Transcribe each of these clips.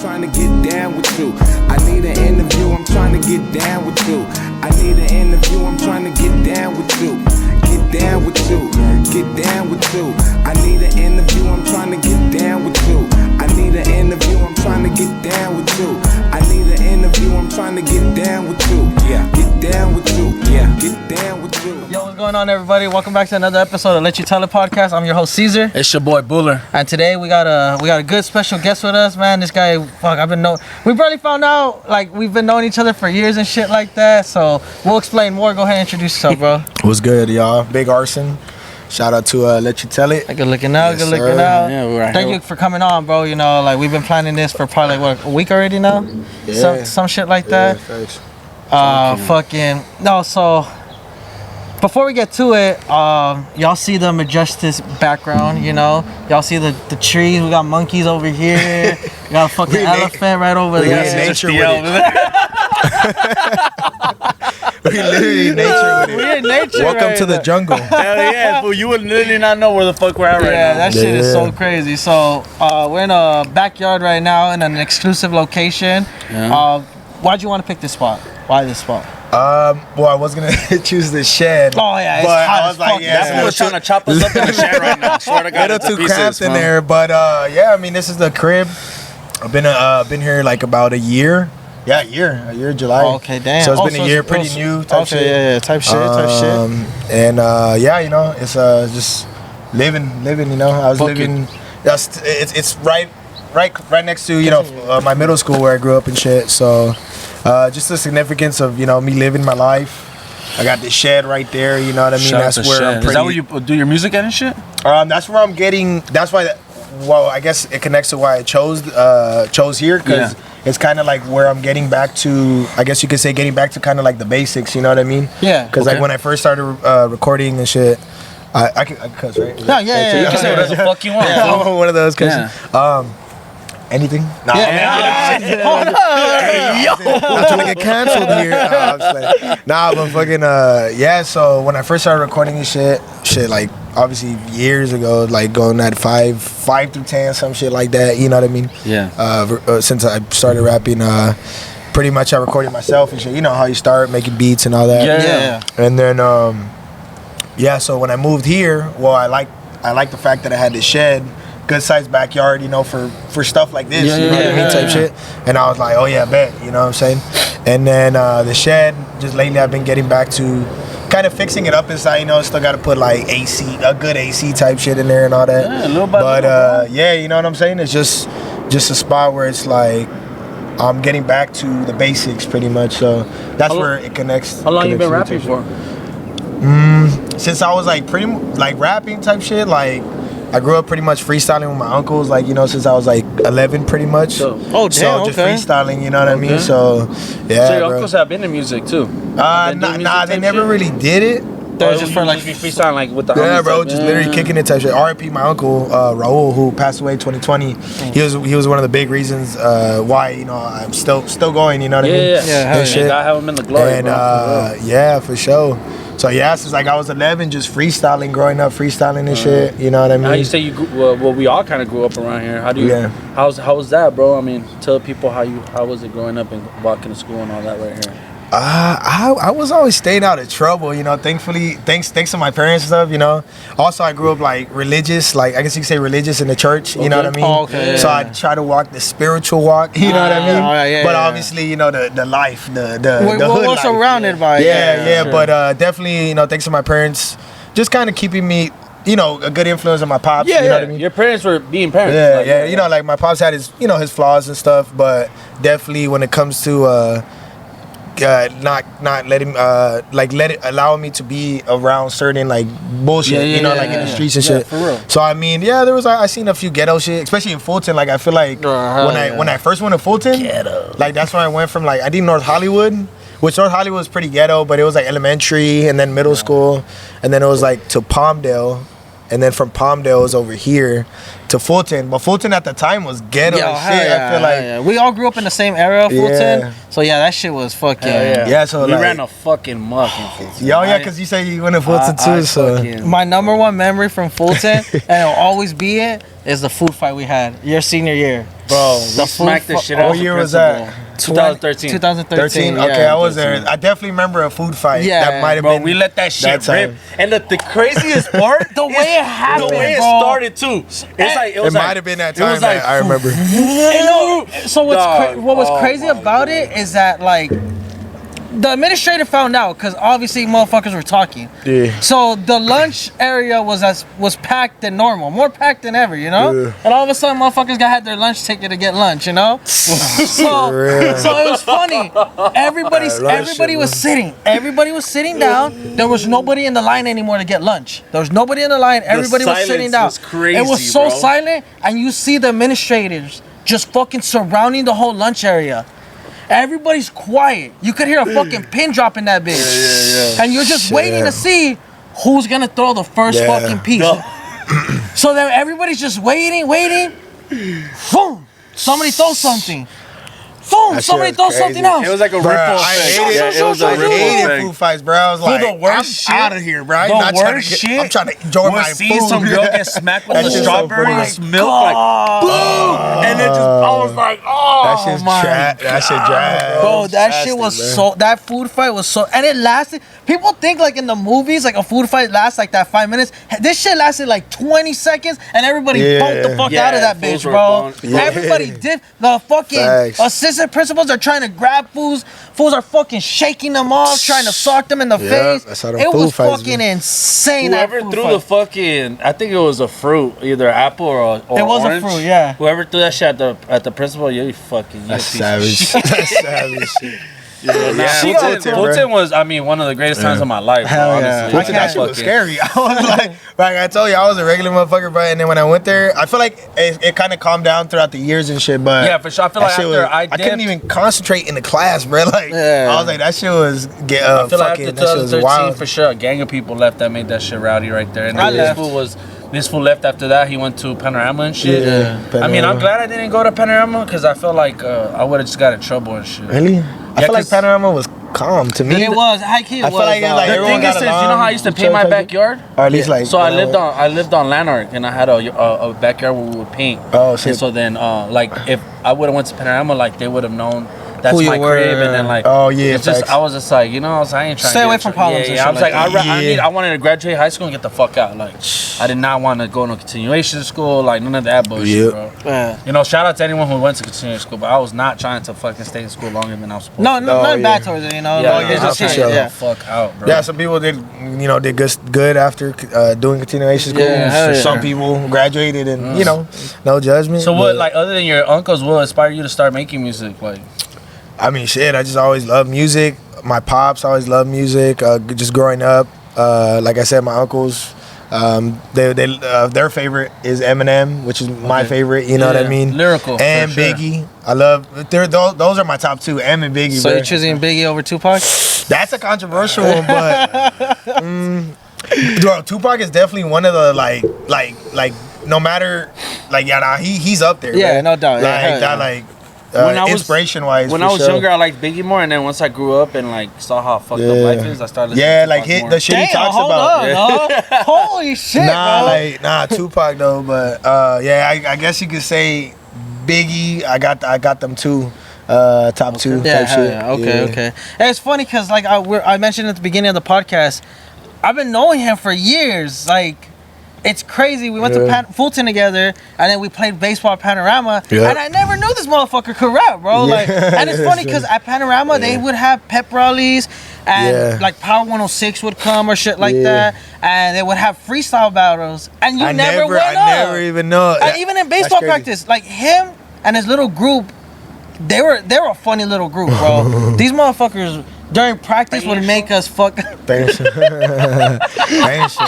trying to get down with you. I need an interview, I'm trying to get down with you. I need an interview, I'm trying to get down with you. Get down with you, get down with you. I need an interview, I'm trying to get down with you. I need an interview, I'm trying to get down with you. I need an interview, I'm trying to get down with you. Yeah, get down with you. Yeah, get down with you. Yo, what's going on, everybody? Welcome back to another episode of Let You Tell It podcast. I'm your host Caesar. It's your boy Buller. And today we got a good special guest with us, man. This guy, we barely found out, like, we've been knowing each other for years and shit like that. So we'll explain more. Go ahead and introduce yourself, bro. What's good, y'all? Big Arson. Shout out to Let You Tell It. Good looking out, Yes, good looking sir. out. Yeah, we're right Thank here. you for coming on, bro. You know, like, we've been planning this for probably, a week already now? Yeah. Some shit like that. Thanks. So before we get to it, y'all see the majestic background, you know? Y'all see the trees, we got monkeys over here, we got a fucking elephant right over We there. got nature with it. We literally nature with it. We're in nature. Welcome right to the now. jungle. Hell yeah, fool. You would literally not know where the fuck we're at right Yeah, now. that shit is so Yeah. crazy. So we're in a backyard right now in an exclusive location. Yeah. Why'd you want to pick this spot? Why this spot? Well, I was gonna choose the shed. Oh yeah, it's But hot I as was like, fuck. yeah, That fool was trying to chop us up in the shed right now. Swear to God, Little it's a too pieces, cramped in bro. there, but yeah, I mean, this is the crib. I've been here like about a year. Yeah, a year, July. Oh, okay, damn. So it's Oh, been a year, pretty new type shit. Yeah, type shit. And yeah, you know, it's just living. You know, I was Fuck living. It's right next to my middle school where I grew up and shit. So just the significance of me living my life. I got this shed right there. You know what I mean? Shout out That's to where Shed. I'm pretty. Is that where you do your music at and shit? That's where I'm getting. That's why. Well, I guess it connects to why I chose here because it's kind of like where I'm getting back to. I guess you could say getting back to kind of like the basics. You know what I mean? Yeah. Because like when I first started recording and shit, I can cuss, right? No, yeah. You can say whatever the fuck you want. Yeah, fool. I'm one of those Yeah. cusses. Anything? Nah, Yo. I'm trying to get canceled here. I'm just like, nah, but fucking yeah. So when I first started recording this shit like obviously years ago, like going at 5 through 10, some shit like that. You know what I mean? Yeah. Since I started rapping, pretty much I recorded myself and shit. You know how you start making beats and all that. Yeah. And then yeah. So when I moved here, well, I like the fact that I had this shed. Good sized backyard, for stuff like this, you know what I mean, type shit. And I was like, oh yeah, bet, you know what I'm saying? And then the shed, just lately I've been getting back to kind of fixing it up inside, still got to put like AC, a good AC type shit in there and all that. Yeah, little by but little, yeah, you know what I'm saying? It's just a spot where it's like I'm getting back to the basics pretty much. So that's where it connects. How long you been rapping connects for? Since I was like pretty like rapping type shit, like I grew up pretty much freestyling with my uncles, like since I was like 11, pretty much. So just freestyling, you know what I mean? So yeah. So your uncles have been in music too? Nah, they never really did it. That was just for like be freestyling like with the Yeah, homies bro, type? just literally kicking it type shit. R.I.P. my uncle Raul, who passed away in 2020. He was one of the big reasons why I'm still going. You know what I mean? Yeah. And shit. God have him in the glory, And bro. yeah, for sure. So yeah, since like I was 11, just freestyling, growing up freestyling and shit. You know what I mean? How you say you grew, well, we all kind of grew up around here. How do you? Yeah. How was that, bro? I mean, tell people how was it growing up and walking to school and all that right here. I was always staying out of trouble, thankfully, thanks to my parents and stuff, Also, I grew up like religious, like I guess you could say religious in the church, you know what I mean? Oh, okay. So I try to walk the spiritual walk, you know what I mean? But obviously, the life, the hood We're life. surrounded by Yeah, sure. but definitely, thanks to my parents, just kind of keeping me, a good influence on my pops, you know what I mean? Your parents were being parents. Yeah, like my pops had his, his flaws and stuff, but definitely when it comes to not letting allowing me to be around certain like bullshit, like in the streets and shit. For real. So I mean, there was I seen a few ghetto shit, especially in Fulton. Like I feel like when I first went to Fulton, like that's when I went from like I did North Hollywood, which North Hollywood was pretty ghetto, but it was like elementary and then middle school, and then it was like to Palmdale. And then from Palmdale was over here to Fulton. But Fulton at the time was ghetto as shit. I feel like we all grew up in the same era of Fulton. So yeah, that shit was fuking. Yeah, so we like, ran a fucking muck in Fulton. Yeah, because you say you went to Fulton too. So my number one memory from Fulton, and it'll always be it, is the food fight we had your senior year. Bro, The we smacked the food shit fi- out. What of year was principal. that? 2013. 2013. 13? Okay, yeah. I was there. I definitely remember a food fight. Yeah. That might have Bro, been. we let that shit that time. rip. And the craziest part, The way it happened, the way it bro. started too. It's like It might have been that it was time that I remember. So Dog. what was Oh crazy my about it is that like the administrator found out because obviously motherfuckers were talking. Yeah. So the lunch area was packed than normal, more packed than ever, you know. Yeah. And all of a sudden, motherfuckers had their lunch ticket to get lunch, you know. so real. so it was funny. Everybody shit, was sitting. Everybody was sitting down. There was nobody in the line anymore to get lunch. There was nobody in the line. Everybody was sitting silence down. was crazy, it was so bro. silent, and you see the administrators just fucking surrounding the whole lunch area. Everybody's quiet. You could hear a fucking pin drop in that bitch. Yeah. And you're just waiting to see who's gonna throw the first Yeah. fucking piece. No. So then everybody's just waiting. Boom! Somebody throws something. Boom! That Somebody shit was throws something crazy. else. It was like a Bruh, ripple I effect. hated Yeah, it. it was a I ripple hated effect. food fights, bro. I was like, the worst I'm shit- out of here, bro. I'm The not trying to worst get, shit I'm trying to enjoy my was seeing food. some girl get smacked with That the shit's so strawberries funny. milk, like boom, and then just I was like, oh That shit's my trash. That shit trash. Bro, that Nasty, shit was man. so. That food fight was so, and it lasted. People think like in the movies, like a food fight lasts like that 5 minutes. This shit lasted like 20 seconds, and everybody Yeah. bumped the fuck Yeah, out of that fools bitch, were bro. bumped. Yeah. Everybody did. The fucking Facts. assistant principals are trying to grab fools. Fools are fucking shaking them off, trying to sock them in the Yeah, face. that's how them It food was fights fucking be. insane. that Whoever food threw fight. the fucking, I think it was a fruit, either apple or It was a orange. fruit, yeah. Whoever threw that shit at the principal, you fucking. you a That's piece of savage. shit. That's savage shit. Fulton, Fulton was, I mean, one of the greatest times of my life. Hell bro, yeah. honestly. I can't- That shit was scary. I was like I told you, I was a regular motherfucker, bro. And then when I went there, I feel like it kind of calmed down throughout the years and shit. But Yeah, for sure. I feel that like shit after was- I couldn't dipped- even concentrate in the class, bro. Like Yeah. I was like, that shit was I feel like fucking. after That shit was 2013, wild. for sure, a gang of people left that made that shit rowdy right there. And I then left. this fool left after that. He went to Panorama and shit. Yeah, I mean, I'm Panorama. glad I didn't go to Panorama because I felt like I would have just got in trouble and shit. Really? I feel like 'cause- Panorama was calm to me. It was high key. It I feel was, like it's dog. like The everyone thing is, got you know along, how I used to paint chill my type shit? backyard? Or at least like. So I lived on Lanark, and I had a backyard where we would paint. Oh, shit. And so then, like, if I would have went to Panorama, like, they would have known that's Who you my were. crib, and then like, Oh, yeah, it's just facts. I was just like, you know, I ain't trying. Stay to away get from in trouble. problems and Yeah, shit I was like like, that. I wanted to graduate high school and get the fuck out. Like, I did not want to go to continuation school, like none of that bullshit, Yep. bro. Yeah. You know, shout out to anyone who went to continuation school, but I was not trying to fucking stay in school longer than I was supposed No, to. no, Oh, nothing yeah. bad towards it, you know. Yeah, like, no, it's I just was shit, trying to yeah. get the fuck out, bro. Yeah, some people did good after doing continuation school. Yeah, hell yeah. Some people graduated and no judgment. So what, but, like, other than your uncles, what inspired you to start making music? Like, I mean, shit. I just always loved music. My pops always loved music. Just growing up, like I said, my uncles, their favorite is Eminem, which is my Okay. favorite. You know what I Yeah, mean? lyrical, and for sure. Biggie. I love. Those are my top two. M and Biggie. So bro. you're choosing Biggie over Tupac? That's a controversial one, but bro, Tupac is definitely one of the like no matter he's up there. Yeah, man. no doubt. Yeah, Like hell that, yeah. like When I was- inspiration wise. when I was younger, I liked Biggie more, and then once I grew up and like saw how fucked up life is, I started listening yeah, to like Tupac more. the shit he talks hold about. up, dog. Holy shit, bro. Tupac though, but I guess you could say Biggie. I got them two, top two Yeah, type hell shit. yeah. Okay, Yeah. okay. And it's funny because like I mentioned at the beginning of the podcast, I've been knowing him for years. Like, it's crazy. We went to Fulton together, and then we played baseball at Panorama, Yeah. and I never knew this motherfucker could rap, bro. Like, and it's funny because at Panorama they would have pep rallies, and like Power 106 would come or shit like that, and they would have freestyle battles, and you never went up. I never even know. And even in baseball practice, like him and his little group, they were a funny little group, bro. These motherfuckers during practice would make us fuck.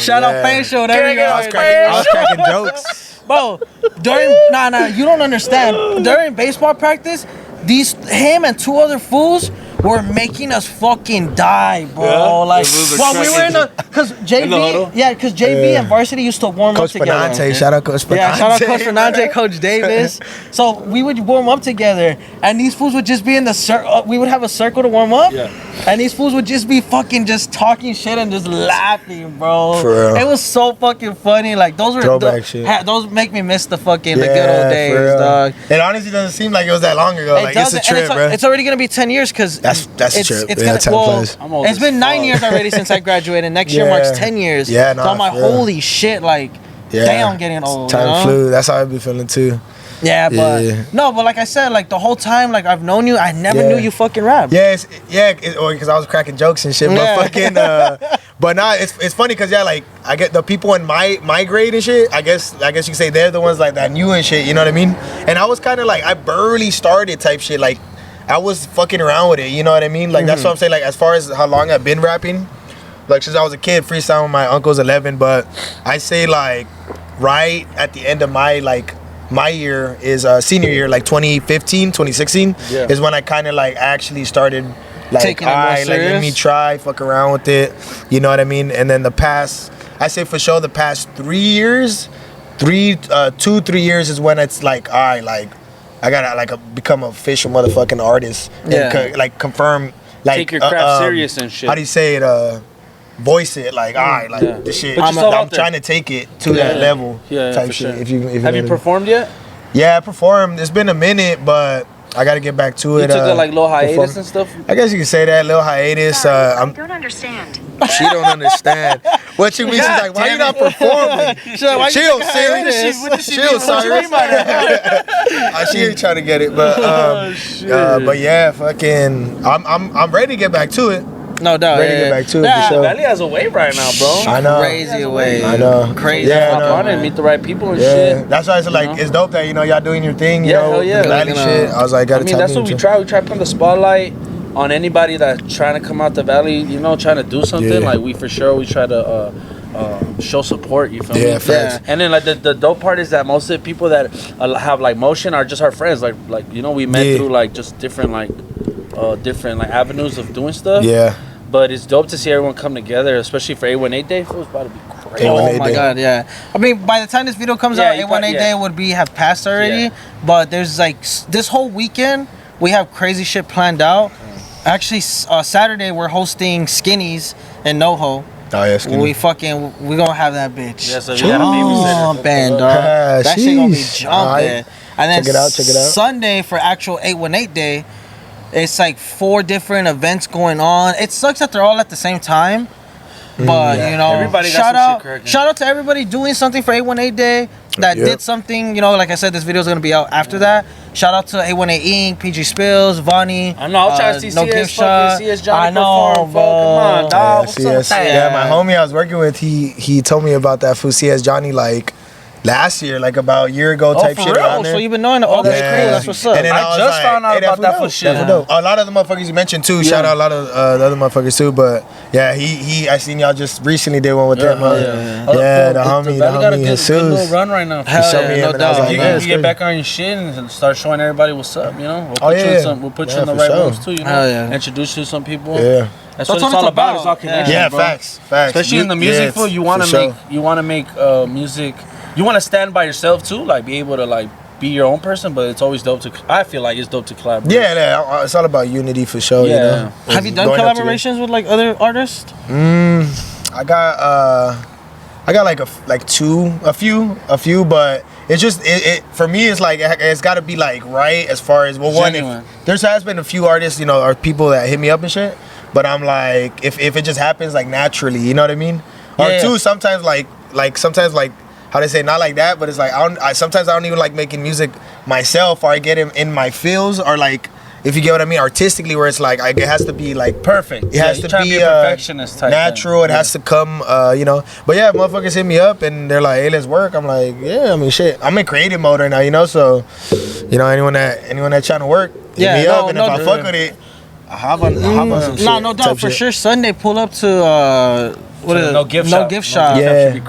Shout out Facial, whatever you I was cracking jokes. Bro, during you don't understand. During baseball practice, him and two other fools were making us fucking die, bro. Yeah? Like, It was well, we were in the, cause huddle? JV and varsity used to warm Coach up together. Benante, shout out Coach Benante. Yeah, shout out Coach Fernandez, Coach Davis. So we would warm up together, and these fools would just be in the circle. We would have a circle to warm up, and these fools would just be fucking just talking shit and just laughing, bro. For real. It was so fucking funny. Like those were Throwback shit. those make me miss the fucking the good old days, dog. It honestly doesn't seem like it was that long ago. Like it's a trip, bro. It's already gonna be 10 years because That's a trip. It's Yeah, gonna, time flies. it's been 9 years already since I graduated. Next year marks 10 years. Yeah, so I'm like, for real. holy shit, like, damn, I'm getting old. Time you know? flew. That's how I be feeling too. Yeah, but no, but like I said, like the whole time, like I've known you, I never knew you fucking rap. Yeah, because I was cracking jokes and shit. But fucking, but nah, it's funny because like I get the people in my grade and shit. I guess you could say they're the ones like that knew and shit. You know what I mean? And I was kind of like I barely started type shit. Like I was fucking around with it. You know what I mean? Like that's what I'm saying. Like as far as how long I've been rapping, like since I was a kid, freestyling with my uncle's 11. But I say like right at the end of my year is senior year, like 2015, 2016 is when I kind of like actually started like, taking it more like let serious? me try, fuck around with it. You know what I mean? And then I say for sure the past 3 years, 3 years is when it's like, all right, like I gotta like become an official motherfucking artist and like confirm, like take your craft serious and shit. How do you say it? Voice it like, all right, like this shit. But you're I'm trying to take it to that level, type for shit. sure. If you Have you performed yet? Yeah, I performed. It's been a minute, but I got to get back to it. You took a like little hiatus and stuff. I guess you could say that, little hiatus. I don't understand. She don't understand. What you mean? She's like, why you not performing? She's like, why Chill, you Cyrus. Chill, Cyrus. She ain't trying to get it, but yeah, fucking, I'm ready to get back to it. No doubt. Ready to get back to it for sure. Valley has a wave right now, bro. I know. Crazy wave. I know. Crazy. Yeah, Hop on and meet the right people and yeah. shit. That's why it's like, You know? it's dope that, y'all doing your thing, Yeah, hell yeah. the Valley shit. I was like, gotta tell that's what we try. We try to put the spotlight on anybody that's trying to come out the Valley, trying to do something. Yeah. Like we try to show support, you feel me? Yeah, facts. And then like the dope part is that most of the people that have like motion are just our friends. Like we met through like just different avenues of doing stuff. Yeah. But it's dope to see everyone come together, especially for 818 Day. It was about to be crazy. Oh my god, yeah. I mean, by the time this video comes out, 818 Day would have passed already. Yeah. But there's like this whole weekend, we have crazy shit planned out. Actually, Saturday we're hosting Skinnies in NoHo. Oh yeah, Skinny. We gonna have that bitch. Yeah, so we got a babysitter. Band, dog. That shit gonna be jumping. Alright. And then Check it out. Sunday for actual 818 Day, it's like 4 different events going on. It sucks that they're all at the same time. But Everybody got shout some out, shit cracking. shout out to everybody doing something for 818 Day that did something. Like I said, this video is gonna be out after that. Shout out to 818 Inc., PG Spills, Vonnie. I know. I'll try to see No CS Gift Shot. CS Johnny I know, perform. bro. Come on, dog. What's CS. up? Yeah, my homie I was working with, he told me about that fool CS Johnny like last year, like about a year ago type for shit. real? Around there. So you've been knowing it? Oh, that's Yeah. cool. That's what's up. And then I was just found out hey, about that for dope. shit. That's dope. A lot of the motherfuckers you mentioned too. Shout out a lot of the other motherfuckers too. But yeah, I seen y'all just recently did one with them. Yeah, the homie got a good Jesus. little run right now. Hell showed me yeah, him no and I was doubt. like, You man, guys it's get crazy. back on your shit and start showing everybody what's up, We'll put Oh, you yeah. in some, we'll put you in the for right sure. rooms too, Hell yeah. Introduce you to some people. Yeah. That's what it's all about. It's all connection, Yeah, bro. facts. Especially in the music field, you want to to make music. You want to stand by yourself too, like be able to like be your own person. But it's always dope to. I feel like it's dope to collaborate. Yeah, it's all about unity for sure. Yeah. Have you done collaborations with like other artists? I got like a few, but it's just it for me. It's like it's got to be like right as far as Genuine. There has been a few artists, or people that hit me up and shit. But I'm like, if it just happens like naturally, you know what I mean? Or two, sometimes sometimes how they say, not like that, but it's like sometimes I don't even like making music myself, or I get in my feels, or like, if you get what I mean, artistically, where it's like it has to be like Perfect. It has you to trying be a perfectionist type natural. thing. It has to come, But yeah, motherfuckers hit me up and they're like, "Hey, let's work." I'm like, "Yeah, I mean, shit. I'm in creative mode right now, So, anyone that trying to work, hit me up, and if I fuck with it, How about some shit? No doubt for sure. Sunday, pull up to what is it? No gift no shop. gift shop. Yeah.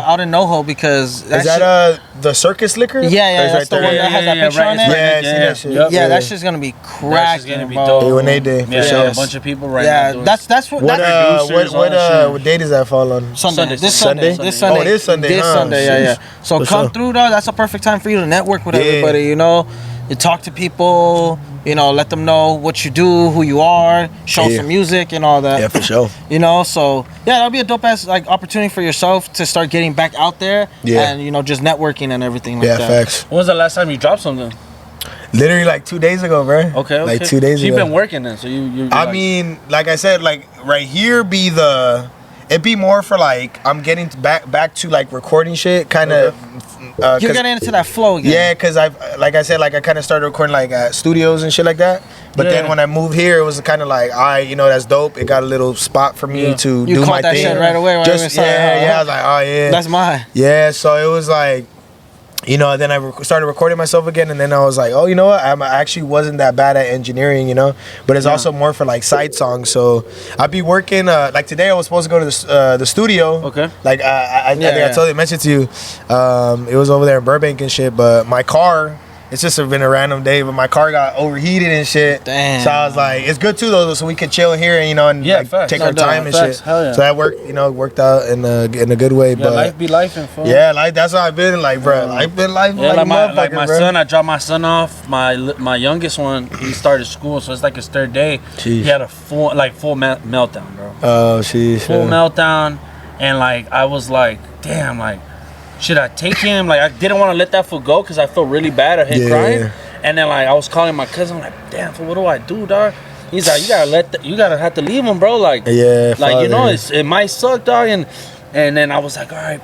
Out in NoHo because Is that the circus liquor? Yeah, that's the one that has that picture on it. Yeah, I see that shit. Yeah, that shit's gonna be cracking, gonna be bro. dope. Hey, when they did, Yeah, for sure. a bunch of people right now. Yeah, that's what. What day does that fall on? Sunday. This Sunday? Sunday. This Sunday. Oh, it is Sunday, This huh? Sunday. Yeah. So For come sure. through, though. That's a perfect time for you to network with everybody. You know, you talk to people. You know, let them know what you do, who you are, show some music and all that. Yeah, for sure. You know, so yeah, that'll be a dope ass like opportunity for yourself to start getting back out there. Yeah. And you know, just networking and everything like Yeah, that. facts. When was the last time you dropped something? Literally like 2 days ago, bro. Okay. Like 2 days So ago. you've been working then, so you. I mean, like I said, like right here it'd be more for like I'm getting back to like recording shit, kind of. You're getting into that flow again. Yeah, because I kind of started recording like at studios and shit like that. But then when I moved here, it was kind of like, that's dope. It got a little spot for me to do my that thing. shit right away. Just I was like, oh yeah, that's mine. Yeah, so it was like, you know, then I started recording myself again, and then I was like, oh, you know what? I actually wasn't that bad at engineering, you know, but it's also more for like side songs. So I'd be working. Like today, I was supposed to go to the studio. Okay. Like I think I mentioned to you, it was over there in Burbank and shit. But my car. It's just been a random day, but my car got overheated and shit. Damn. So I was like, it's good too though, so we could chill here and like, take our time and shit. Hell yeah. So that worked out in a good way. Yeah, but life be life and fun. yeah, like that's how I've been like, bro. Life been life. Yeah, like my bro. son, I dropped my son off. My youngest one, he started school, so it's like his third day. Jeez. He had a full meltdown, bro. Oh, sheesh. Full meltdown, and like I was like, damn, like should I take him? Like I didn't want to let that fool go because I felt really bad at him crying. And then like I was calling my cousin, I'm like, damn, fool, what do I do, dog? He's like, you gotta have to leave him, bro. Like, like you know, it might suck, dog. And then I was like, all right,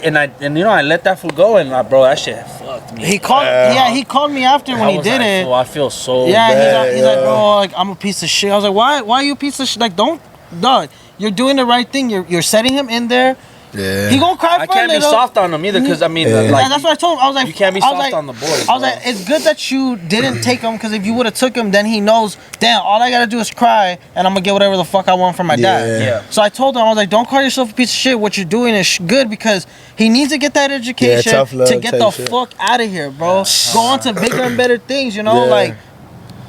and you know, I let that fool go, and bro, that shit fucked me. He called me after when he did it. Fool, I feel so Yeah, bad. he's like, bro, like I'm a piece of shit. I was like, why are you a piece of shit? Like, dog, you're doing the right thing. You're setting him in there. Yeah. He gonna cry for I can't a be little. soft on him either, because I mean, like, that's what I told him. I was like, you can't be soft on the boys. I was like, it's good that you didn't take him, because if you would have took him, then he knows, damn, all I gotta do is cry, and I'm gonna get whatever the fuck I want from my dad. Yeah. So I told him, I was like, don't call yourself a piece of shit. What you're doing is good, because he needs to get that education tough love to get the shit. fuck out of here, bro. Go on to bigger and better things, you know, like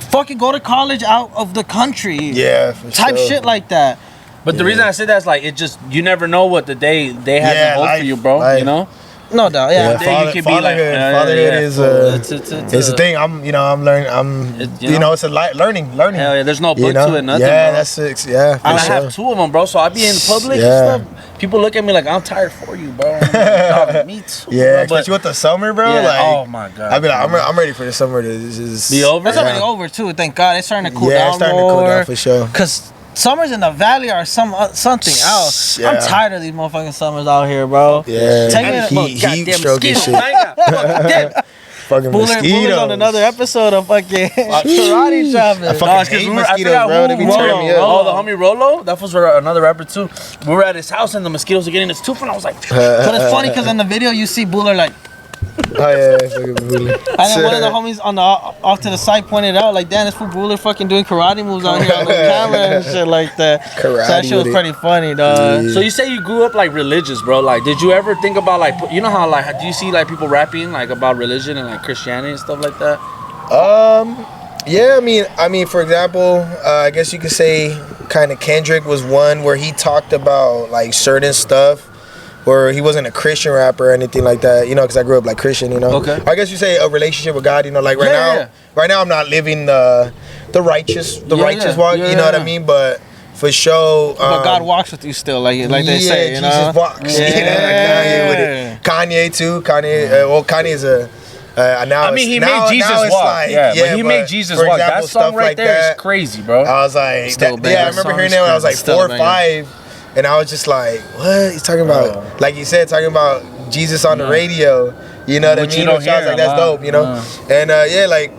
fucking go to college out of the country. Yeah, for type sure. shit like that. But the reason I said that is like, it just, you never know what the day they have in hope for you, bro. life. You know? No doubt, yeah. Then you could be like, fatherhood is it's a thing. I'm learning. It's a learning. Hell yeah, there's no book to it, nothing. Yeah, bro. that's it. Yeah, for And I sure. have two of them, bro. So I be in public and stuff. People look at me like I'm tired for you, bro. I'm like, dog, me too. Yeah, bro. especially with the summer, bro. Yeah, Like, oh my god. I be like, I'm ready for the summer to just be over. It's already over too. Thank God, it's starting to cool down Yeah, it's starting to cool down for sure. Cause summers in the valley are something else. Yeah. I'm tired of these motherfucking summers out here, bro. Yeah, Take me to heat stroke and shit. Fucking Buller's mosquitoes. on another episode of fucking karate chopping. I fucking hate mosquitoes, bro. They be tearing me up. Oh, the homie Rolo, that was another rapper too. We were at his house and the mosquitoes are getting his tooth, and I was like, But it's funny because in the video you see Buller like, Oh yeah, fucking bully. and then one of the homies on the off to the side pointed out like, damn, this fool Buller fucking doing karate moves out here on the camera and shit like that. Karate So that shit was with it. pretty funny, dog. So you say you grew up like religious, bro. Like, did you ever think about like, you know how like, do you see like people rapping like about religion and like Christianity and stuff like that? Yeah, I mean, for example, I guess you could say kind of Kendrick was one where he talked about like certain stuff where he wasn't a Christian rapper or anything like that, you know, because I grew up like Christian, you know. Okay. I guess you say a relationship with God, you know, like right now I'm not living the righteous walk, you know what I mean, but for sure. But God walks with you still, like they say, you know. Jesus walks. Yeah. You know, like Kanye with it. Kanye too. Kanye's a. Now I mean, he now, made Jesus now it's walk. like, But he made Jesus for walk. example, That song stuff right like there is that, crazy, bro. I was like, Still I banging. remember hearing that when I was like Still 4 or banging. 5, and I was just like, what? He's talking about, like you said, talking about Jesus on the radio. You know what I Which you mean? don't Which I was hear like, that's a lot. dope, you know? And yeah, like,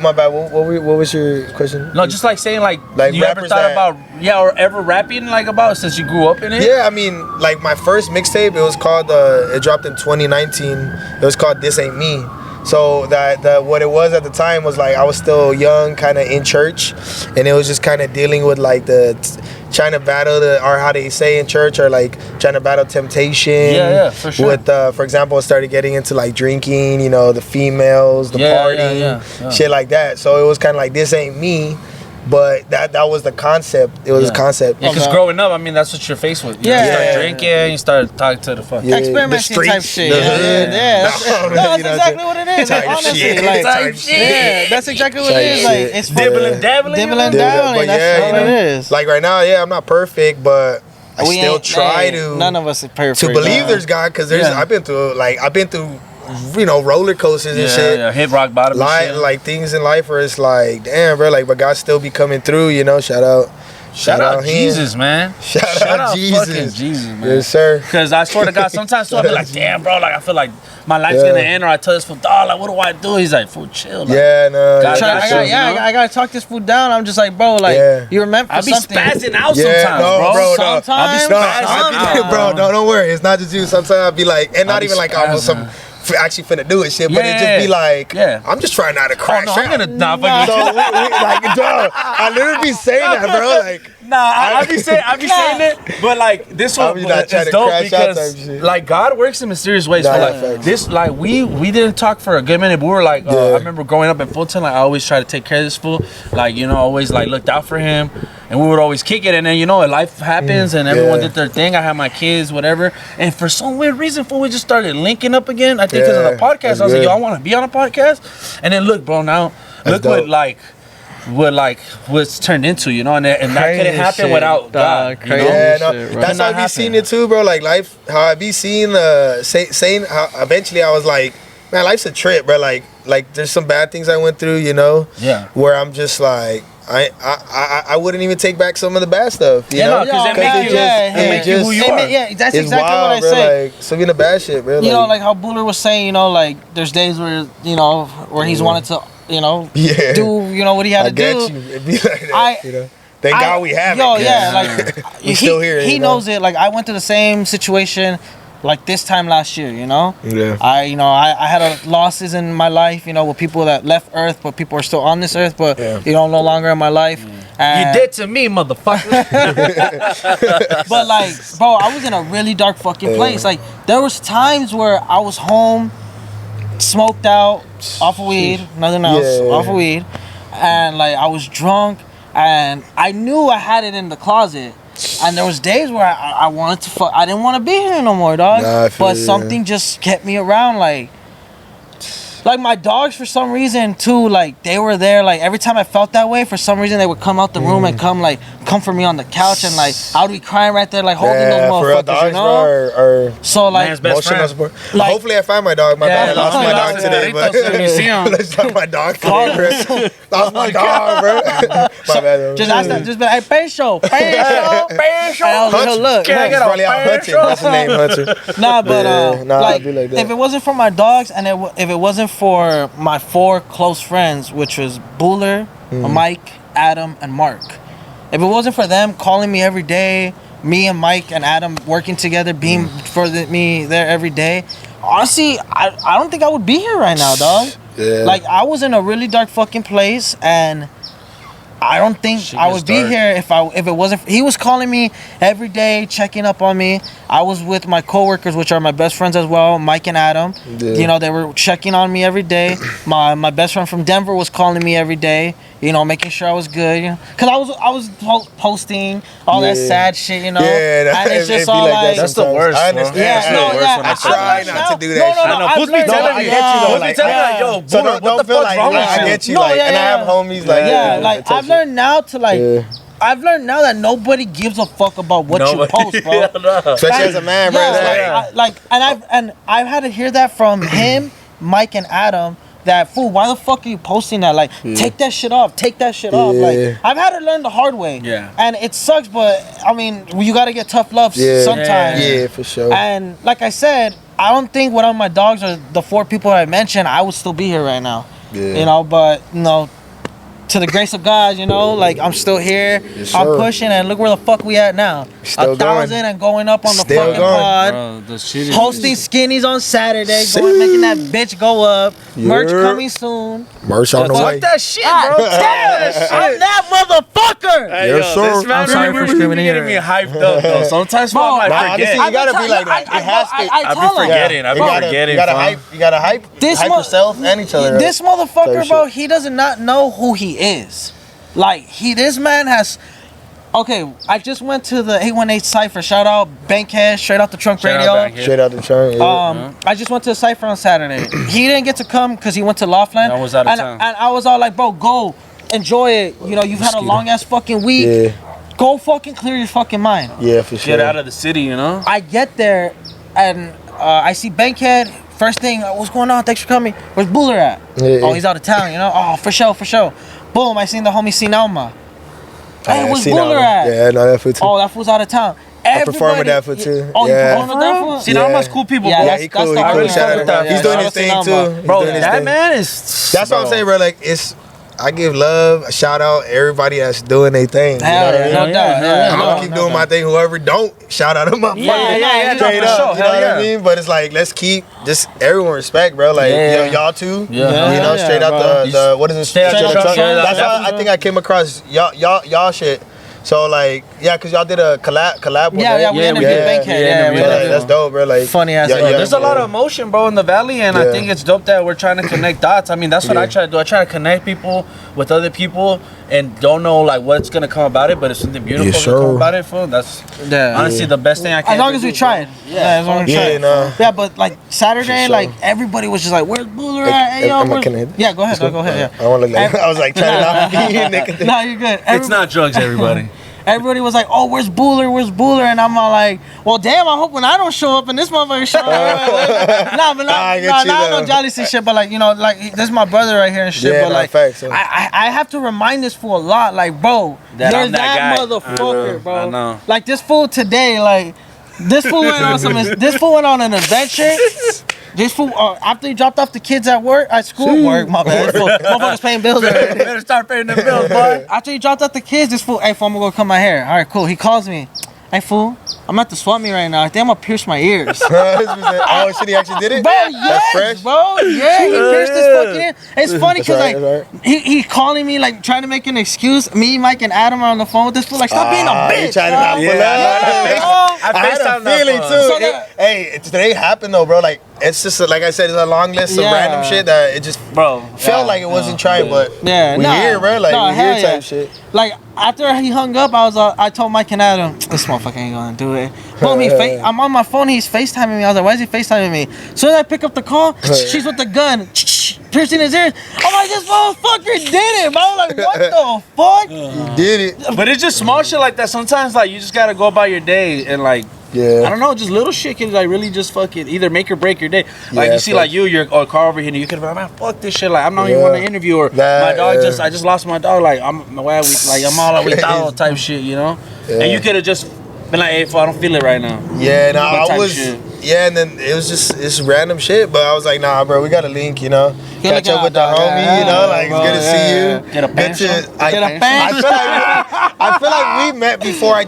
my bad. What was your question? No, just like saying like you ever rappers thought that- about or ever rapping like about since you grew up in it? Yeah, I mean, like my first mixtape, it was called, it dropped in 2019. It was called This Ain't Me. So that what it was at the time was like I was still young, kind of in church, and it was just kind of dealing with like trying to battle or how they say in church, or like trying to battle temptation. Yeah, for sure. With for example, I started getting into like drinking, you know, the females, the partying, shit like that. So it was kind of like, this ain't me. But that was the concept. It was a concept. Yeah, because growing up, I mean, that's what you're faced with. You start drinking, you start talking to the fuck. Experimenting type shit. That's exactly what it is. Like, honestly, like, type shit. Yeah, that's exactly what it is. Like, it's Dibbling, dabbling. That's what it is. Like right now, I'm not perfect, but I still try to. None of us are perfect. To believe there's God, because I've been through you know, roller coasters and shit. Yeah, hit rock bottom. Like things in life where it's like, damn, bro, like, but God still be coming through, you know. Shout out Jesus, man. Shout out Jesus. Fucking Jesus, man. Yes, sir. Because I swear to God, sometimes too, I be like, damn, bro, like I feel like my life's gonna end, or I tell this fool, dog, like, what do I do? He's like, fool, chill. Like, I gotta talk this fool down. I'm just like, bro, like, you're meant for something. I be spazzing out sometimes, bro. Sometimes. I be spazzing bro, don't worry. It's not just you. Sometimes I'll be like, and not even like I was actually finna do it shit, but it just be like, I'm just trying not to crash. I'm gonna like, dog, I literally be saying that, bro. Like, I be saying it, but like this one is dope because like God works in mysterious ways. So like this, like we didn't talk for a good minute, but we were like, I remember growing up in Fulton, like I always try to take care of this fool, like, you know, always like looked out for him, and we would always kick it, and then, you know, life happens and everyone did their thing. I had my kids, whatever, and for some weird reason, fool, we just started linking up again. I think because of the podcast. I was like, yo, I want to be on a podcast, and then look, bro, now look what's turned into, you know, and that couldn't happen without God. Crazy that's how I be seeing it too, bro. Like life, how I be seeing saying how eventually I was like, man, life's a trip, bro. Like there's some bad things I went through, you know, where I'm just like, I wouldn't even take back some of the bad stuff, you know, because it makes you who you are. Yeah, that's exactly wild, what I say. Like, some of the bad shit, bro. You know, like how Buller was saying, you know, like there's days where, you know, where he's wanted to, you know, do, you know, what he had to do. It'd be like that, you know. Thank God we have it. Like we still here. He knows it. Like I went through the same situation like this time last year, you know. I had losses in my life, you know, with people that left Earth, but people are still on this Earth, but you know, no longer in my life. You did to me, motherfucker. But like, bro, I was in a really dark fucking place. Like there was times where I was home, smoked out, off of weed, nothing else, off of weed, and like I was drunk, and I knew I had it in the closet. And there was days where I wanted to fuck. I didn't want to be here no more, dog. But something just kept me around. Like my dogs, for some reason too, like they were there. Like every time I felt that way, for some reason they would come out the room and comfort me on the couch, and like I would be crying right there, like holding those motherfuckers, dogs, you know. Or so like emotional support. Like, hopefully I find my dog. My bad, I lost my dog today, but lost my dog today, bro. Lost my dog, bro. My bad. Just ask that. Just be like, hey, Peso. Look, probably out hunting. That's the name, Hunter. Nah, but like if it wasn't for my dogs, and if it wasn't for my 4 close friends, which was Buller, Mike, Adam, and Mark. If it wasn't for them calling me every day, me and Mike and Adam working together, being for me there every day, honestly, I don't think I would be here right now, dog. Like I was in a really dark fucking place, and I don't think I would be here if it wasn't. He was calling me every day, checking up on me. I was with my coworkers, which are my best friends as well, Mike and Adam. You know, they were checking on me every day. My best friend from Denver was calling me every day. You know, making sure I was good. You know, cause I was posting all that sad shit. You know, and it's just all like that's the worst. I understand. I try not to do that. I know. Push me telling me, yo, so what the fuck's wrong with you? I get you. Like, and I have homies like like I've learned now to like. I've learned now that nobody gives a fuck about what you post, bro. Especially as a man, bro. And I've had to hear that from him, Mike, and Adam. That fool, why the fuck are you posting that? Like, take that shit off. Take that shit off. Like, I've had to learn the hard way. And it sucks, but I mean, you gotta get tough love sometimes. Yeah, for sure. And like I said, I don't think without my dogs or the 4 people I mentioned, I would still be here right now. You know, but you know, to the grace of God, you know, like I'm still here. Yes, I'm sir. pushing, and look where the fuck we at now. Still 1,000 going. and going up on the Still fucking going. pod. Bro, the shit is Hosting skinnies on Saturday, going making that bitch go up. Merch Yeah. coming soon. Merch on the way. Fuck that shit, God bro. damn, I'm that motherfucker. Hey, Yes, yo, sir. this man I'm sorry really for be screaming getting here. me hyped up, though. Sometimes Bro, I might nah, forget. honestly, you gotta be like that. It has to. I be forgetting. I be forgetting. You gotta fam. hype. You gotta hype. This hype mo- yourself and each other. This Type motherfucker, of bro, shit. he does not know who he is. Like, this man has. Okay, I just went to the 818 Cypher. Shout out Bankhead, straight out the trunk Shout out radio. Bankhead. Straight out the trunk. Yeah. I just went to the Cypher on Saturday. He didn't get to come because he went to Laughlin. I was out of and, town. and I was all like, bro, go. Enjoy it. You know, you've had a long ass fucking week. Yeah. Go fucking clear your fucking mind. Yeah, for sure. Get out of the city, you know? I get there and I see Bankhead. First thing, what's going on? Thanks for coming. Where's Buller at? Yeah. Oh, he's out of town, you know? Oh, for sure, for sure. Boom, I seen the homie Sinalma. Hey, where's Buller at? Yeah, no, that fool too. Oh, that fool's out of town. I perform with that fool too. Oh, Yeah. you perform with that fool? See, now I'm cool people, Yeah, bro. Yeah, he cool. He the cool. homie Shout out with to him. that. He's doing Yeah, his thing shout out to too. Sinalma. He's Bro, doing his that thing. man is. That's what I'm saying, bro. Like, I give love, a shout out everybody that's doing their thing. You know Hell what I yeah, mean? no doubt. I'm gonna keep doing my thing. Whoever don't, shout out to my Yeah, straight for up. sure. You know Hell what yeah. I mean? But it's like, let's keep just everyone respect, bro. Like, Yeah. you know, y'all too. Yeah. You know, Yeah, straight out bro. the what is it? Straight out the truck. That's why I think I came across y'all shit. So like, yeah, cause y'all did a collab. With Yeah, that. we interviewed Bankhead. Yeah, we So, like, interviewed that's dope, bro. Like, Funny ass yeah, nigga. yeah, There's a lot of emotion, bro, in the valley, and I Yeah. think it's dope that we're trying to connect dots. I mean, that's what Yeah. I try to do. I try to connect people with other people, and don't know like what's gonna come about it, but if something beautiful Yes, gonna come sir. about it, fool, that's Yeah. honestly the best thing I can. As long as we tried. Yeah, as long as we Yeah, tried. no. Yeah, but like Saturday, For sure. like everybody was just like, "Where's Buller at? Hey, yo, Am I where's-" connected? Yeah, go ahead. Go ahead. I want to look like I was like trying not to be nigga. No, you're good. It's not drugs, everybody. Everybody was like, "Oh, where's Buller? Where's Buller?" And I'm all like, "Well, damn! I hope when I don't show up and this motherfucker show up." Nah, but I get nah, you, nah, though. no jealousy shit. But like, you know, like this is my brother right here and shit. Yeah, but no, like, facts, yeah. I have to remind this fool a lot. Like, bro, That you're I'm that that guy. motherfucker, bro. I know. Like this fool today, like this fool went on this fool went on an adventure. This fool after he dropped off the kids at school, my bad. This fool, motherfuckers paying bills already. Better start paying them bills, boy. After he dropped off the kids, this fool, hey fool, I'm gonna go cut my hair. All right, cool. He calls me, hey fool, I'm at the swap meet right now. I think I'm gonna pierce my ears. Oh shit, he actually did it? Bro, That's yes, fresh? bro, yeah, he pierced his fucking ear. It's funny That's because right, like that's he calling me like trying to make an excuse. Me, Mike, and Adam are on the phone with this fool. Like, stop being a He bitch. trying to bro. not pull Yeah, up. bro. I had a FaceTimed that feeling fool. too. So that- Hey, today happened though, bro. Like, it's just like I said, it's a long list of Yeah. random shit that it just Bro, felt like it wasn't trying, but Yeah, we nah, here, bro. Like nah, we here hell type yeah. shit. Like after he hung up, I told Mike and Adam, this motherfucker ain't gonna do it. Boom, I'm on my phone. He's FaceTiming me. I was like, why is he FaceTiming me? So as I pick up the call, she's with the gun, piercing his ears. I'm like, this motherfucker did it, bro. Like, what the fuck? You did it. but it's just small shit like that. Sometimes like you just gotta go about your day and like. Yeah. I don't know, just little shit can like really just fucking either make or break your day. Like Yeah, you see, facts. like you're a car over here, and you could be like, man, fuck this shit. Like I'm not even Yeah. want to interview or That, my dog yeah. I just lost my dog. Like I'm all without type shit, you know. Yeah. And you could have just been like, hey, fool, I don't feel it right now. Yeah, no, What I type was. shit? Yeah, and then it was just it's random shit, but I was like, nah, bro, we got to link, you know, catch up with the homie, you know, like it's good to see you. Get a Good pencil. I Get a pencil. I feel like we met before. I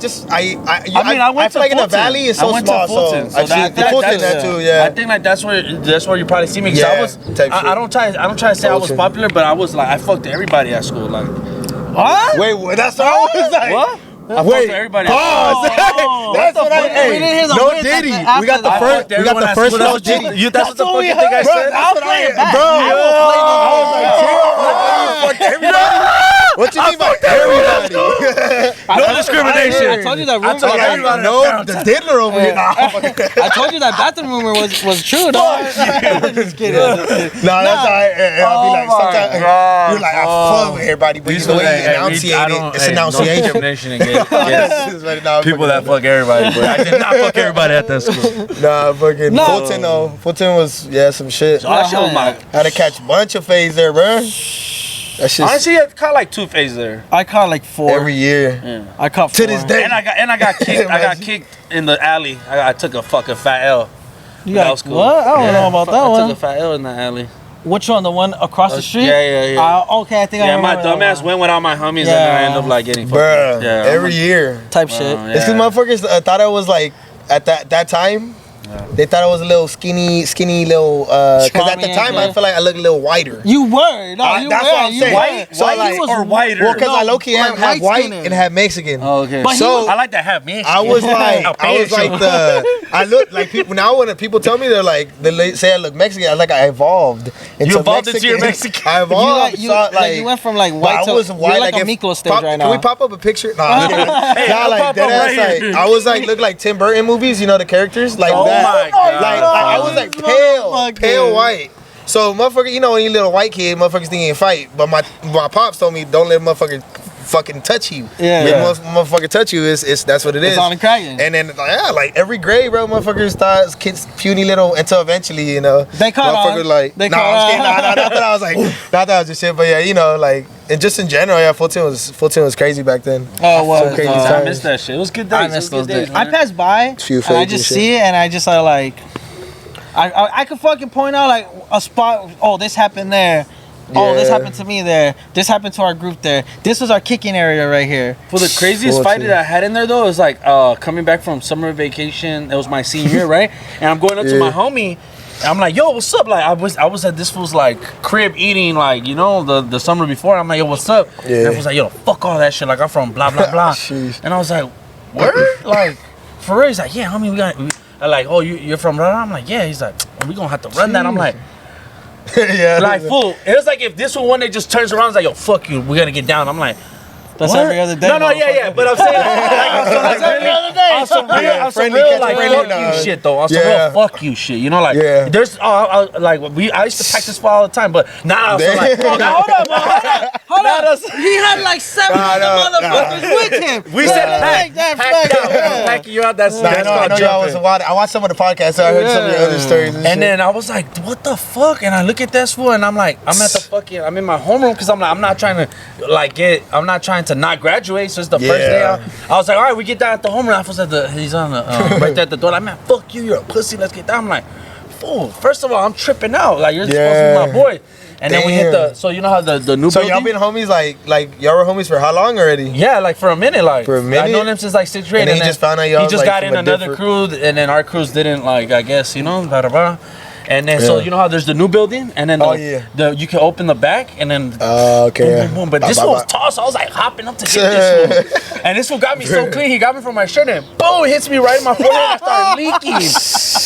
went feel like in the Fulton. valley it's I so went to small, Fulton, so I've seen that- Fulton that's- that too. Yeah, I think like that's where you probably see me. 'Cause Yeah, I was. type I shit. don't try to say I was Fulton. popular, but I was like I fucked everybody at school. Like What? wait, what? That's what I was like. what? I Wait, fucked everybody. pause. That's what I. fuck? Hey, We didn't hear the no wins Diddy. after We got the that. first. We got the first no Diddy. Diddy. You that's what the That's fuck what you we think I heard. said? I'll play it back. Bro, I will play it I was like, back. chill. Fuck everybody. What you mean by everybody? No discrimination. I told you that rumor. told was- everybody. No, the diddler over here. Nah, I told you that bathroom rumor was true, dog. Just kidding. nah, that's all right. I'll be like, Oh my sometimes God. you're like, I fuck with everybody, but you the way you enunciate it, it's enunciation. discrimination against people that fuck everybody, but I did not fuck everybody at that school. Nah, fucking No. Fulton though. Fulton was some shit. So that shit was my. Had to catch a bunch of fades there, bro. That shit Honestly, I caught like 2 phases there. I caught like 4. every year. I caught 4. To this day. And I got kicked. I got kicked in the alley. I took a fucking fat L. You That got was cool. what? I don't know about that I one. took a fat L in the alley. Which one? The one across the street? Yeah. Okay, I think I Yeah, my remember that dumbass one. went without my homies, and then I end up like getting fucked. Bruh, Yeah, every year. Type shit. It's because motherfuckers thought I was like, at that time, they thought I was a little skinny little, because at the time I feel like I looked a little whiter. You were. No, you that's were. what I'm saying. White? So White like, or whiter? Well, because I low-key have light white skinned. and have Mexican. Oh, okay. But So I like that half mix. I was like I look like people now when people tell me they say I look Mexican, I like I evolved. You evolved into your Mexican. I evolved. You went from like white to I was white. you're like a if Miklo stage right now. Can we pop up a picture? Nah, Hey, nah, I'll like pop that up ass, right here. like I was like look like Tim Burton movies, you know the characters like Oh that. my God. Like I was like pale white. So motherfucker, you know when you little white kid, motherfuckers think you can fight. But my pops told me don't let motherfucker fucking touch you. Yeah. If motherfucker touch you, it's that's what it is. It's on the cracking. And then like every grade, bro, motherfuckers thought kids puny little until eventually, you know. They caught motherfuckers on. like They nah, caught I'm kidding. on. Nah, not that I was like not that I was just shit, but yeah, you know, like and just in general, yeah, 14 was crazy back then. Oh, it was. crazy I times. missed that shit. It was good days. I It was miss good those days. man. I passed by Few and I fades just and see it and I just like I could fucking point out like a spot. Oh, this happened there. Oh, this Yeah. happened to me there. This happened to our group there. This was our kicking area right here. For the craziest 14. fight that I had in there though, it was like coming back from summer vacation. It was my senior year, right? And I'm going up to my homie. And I'm like, yo, what's up? Like I was at this fool's like crib eating like, you know, the summer before. I'm like, yo, what's up? Yeah. And I was like, yo, fuck all that shit. Like I'm from blah blah blah. Sheesh. And I was like, word? Like for real? He's like, yeah, homie, I'm like, oh, you're from Run? I'm like, yeah. He's like, we gonna have to run that. I'm like, Yeah. like fool. It was like if this one day just turns around, and is like, yo, fuck you, we gotta get down. I'm like, That's what? every other day. No, yeah. But I'm saying, like, on some real, like, fuck you shit, though. On some Yeah. real fuck you shit. You know, like, Yeah. there's, like, I used to practice for all the time, but now I'm like, fuck, hold up, Hold on. He had like 7 motherfuckers with him. We said pack out. Packing you out, that's I know y'all was I watched some of the podcasts, so I heard some of your other stories. And then I was like, what the fuck? And I look at this fool and I'm like, I'm in my homeroom because I'm not trying to not graduate. So it's the first day. I was like, all right, we get down at the homeroom. He's on the right there at the door. Like, man, fuck you, you're a pussy. Let's get down. I'm like, fool. First of all, I'm tripping out. Like, you're supposed to be my boy. And then we hit so you know how the new So building? y'all been homies like y'all were homies for how long already? Yeah, like for a minute, like For a minute? I known him since like 6th grade, And then he just found out y'all he just like, got from in a another different- crew, and then our crews didn't like, I guess, you know, blah, blah, blah. And then so Yeah. you know how there's the new building, and then you can open the back, and then Okay. boom, boom, boom. But this one was tall, so I was like hopping up to get this one, and this one got me so clean. He got me from my shirt, and boom, it hits me right in my forehead, and I started leaking,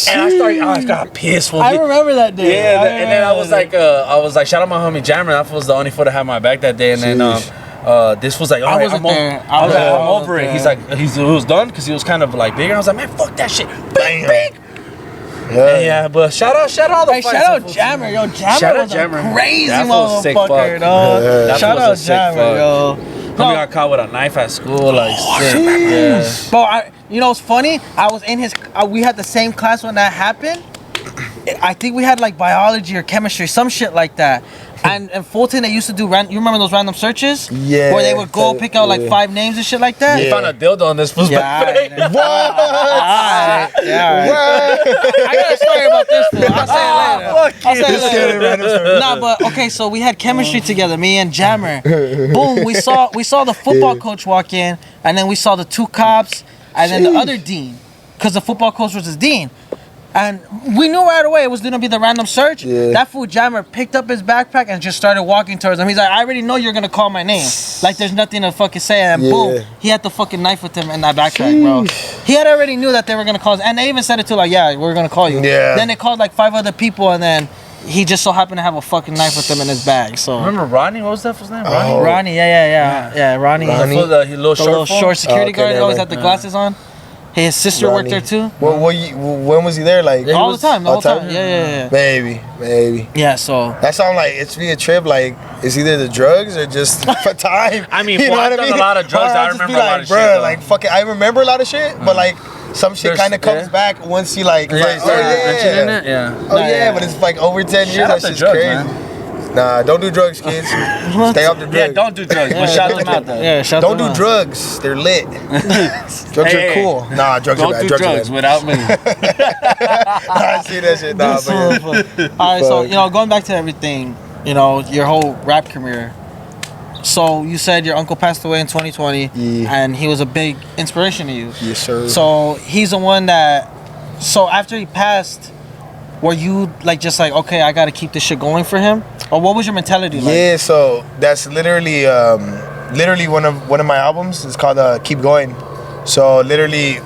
and I got pissed. I remember that day. Yeah, and then I was like, shout out my homie Jammer. That was the only foot to have my back that day. And then this was like, all right, wasn't there. I was like, I'm wasn't over it. there. He's like, it was done because he was kind of like bigger. I was like, man, fuck that shit. Bang, bang. Yeah, but shout out all the Hey, fights. shout out Jammer, yo. Jammer Shout out was Jammer. a crazy That fool was sick motherfucker, fuck. dog. That Shout fool was out a sick Jammer, fuck. yo. Homie got caught with a knife at school, like sick. Yeah. Bro, you know what's funny? I was in his. We had the same class when that happened. I think we had like biology or chemistry, some shit like that. And in Fulton, they used to do you remember those random searches? Yeah. Where they would go pick out like 5 names and shit like that. He found a dildo on this fool's Yeah. back. Alright. Yeah. I got a story about this fool. I'll say it later. Nah, but okay, so we had chemistry together, me and Jammer. Boom, we saw the football coach walk in, and then we saw the 2 cops, and then the other dean, because the football coach was his dean. And we knew right away it was gonna be the random search. Yeah. That fool Jammer picked up his backpack and just started walking towards him. He's like, I already know you're gonna call my name. Like there's nothing to fucking say. And boom, he had the fucking knife with him in that backpack, bro. He had already knew that they were gonna call us. And they even said it too, like, yeah, we're gonna call you. Yeah. Then they called like 5 other people, and then he just so happened to have a fucking knife with him in his bag. So Remember Ronnie? What was that fool's name? Oh. Ronnie, yeah, Ronnie. Ronnie. The little The little short short security Okay, guard that always never had the glasses on. His sister worked there too. When was he there? Like All the time, the whole time. Yeah. Maybe. Yeah, so That sound like it's be a trip. Like it's either the drugs or just for time. I mean, you know I've what I done mean? a lot of drugs. Or I I'll just remember be a lot like, of shit, bruh, though. like fucking. I remember a lot of shit, but like some shit There's- kind of comes yeah. back once you like. Yeah, like, mentioning it? Yeah. Oh yeah, but it's like over 10 years. Shout out That to shit's drugs, crazy. man. Nah, don't do drugs, kids. Stay off the drugs. Yeah, don't do drugs. But shout them out though. Yeah, shout Don't them do out. drugs. They're lit. Drugs are cool. Nah, drugs Don't are bad. do Drugs drugs are without me. bad. I see that shit. Nah, but All right, so going back to everything, your whole rap career. So you said your uncle passed away in 2020, and he was a big inspiration to you. Yes, sir. So he's the one that. So after he passed, were you okay, I gotta keep this shit going for him, or what was your mentality like? Yeah, so that's literally one of my albums. It's called Keep Going. So literally,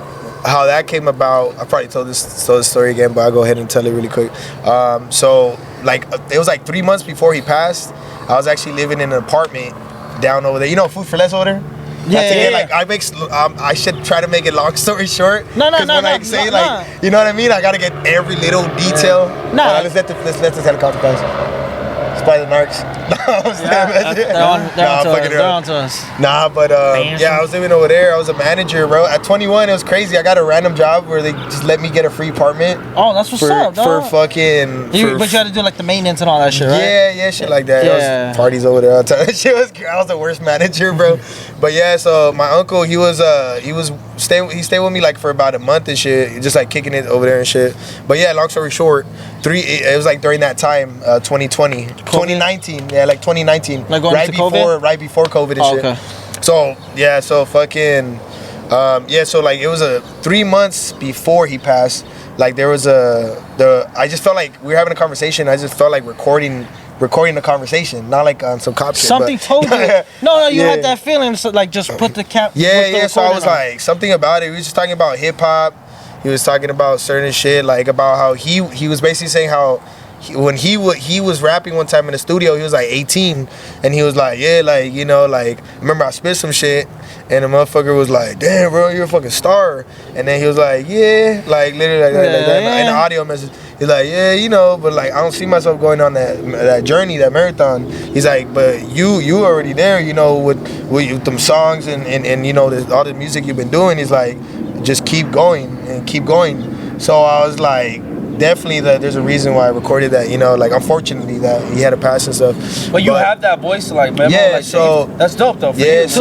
how that came about, I probably told this story again, but I'll go ahead and tell it really quick. So it was 3 months before he passed. I was actually living in an apartment down over there. Food for Less over there? I should try to make it long story short. No. You know what I mean? I gotta get every little detail. Nah. Let's let the helicopter pass. It's probably the narcs. They're on to us. Nah, but I was living over there. I was a manager, bro. At 21, it was crazy. I got a random job where they just let me get a free apartment. Oh, that's what's up, dog. But you had to do the maintenance and all that shit, right? Yeah, shit like that. Yeah. It was parties over there all the time. I was the worst manager, bro. But yeah, so my uncle, he stayed with me for about a month and shit, just kicking it over there and shit. But yeah, long story short, it was during that time, 2020, 2019, 2019, going into COVID? right before COVID and shit. Okay. So yeah, so fucking, it was 3 months before he passed. There was I just felt like we were having a conversation. I just felt like recording the conversation, not on some cop shit. Something told you. No, you had that feeling. So just put the cap. Yeah. So I was something about it. We was just talking about hip hop. He was talking about certain shit, about how he was basically saying how when he was rapping one time in the studio, he was 18, and he was remember I spit some shit, and the motherfucker was like, damn, bro, you're a fucking star. And then he was like, yeah, literally like that. In the audio message, he's like, yeah, but I don't see myself going on that journey, that marathon. He's like, but you already there, with them songs and all the music you've been doing. He's like, just keep going and keep going. So I was like, definitely there's a reason why I recorded that, unfortunately that he had to pass and stuff. But you have that voice to memo, so that's dope though. For yeah, you. To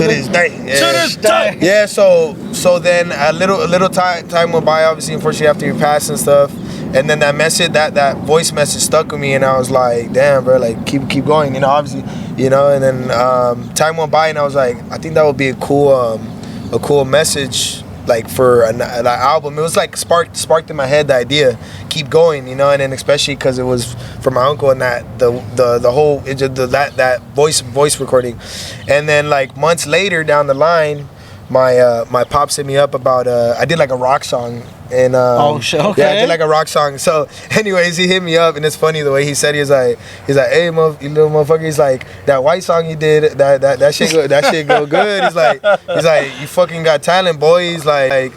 this day. Yeah, so then a little time went by, obviously, unfortunately, after he passed and stuff. And then that message, that voice message stuck with me, and I was like, damn, bro, keep going, obviously, and then time went by, and I was like, I think that would be a cool message for an album. It was sparked in my head the idea, keep going, and then especially because it was from my uncle and that the whole that voice recording. And then months later down the line, my pops hit me up about I did a rock song. And oh shit, okay. Yeah, I did a rock song. So anyways, he hit me up, and it's funny the way he said it. He's like, hey, you little motherfucker. He's like, that white song you did, that shit go good. He's like, you fucking got talent, boy. He's like,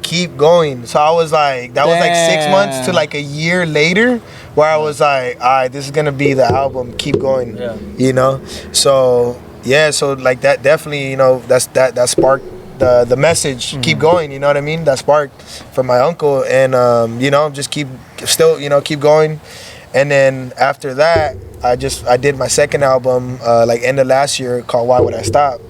keep going. So I was like, that was 6 months to a year later, where I was like, all right, this is gonna be the album, keep going. Yeah. So yeah, so that definitely, that sparked the message, keep going, you know what I mean? That sparked from my uncle, and just keep going. And then after that, I did my second album end of last year, called Why Would I Stop?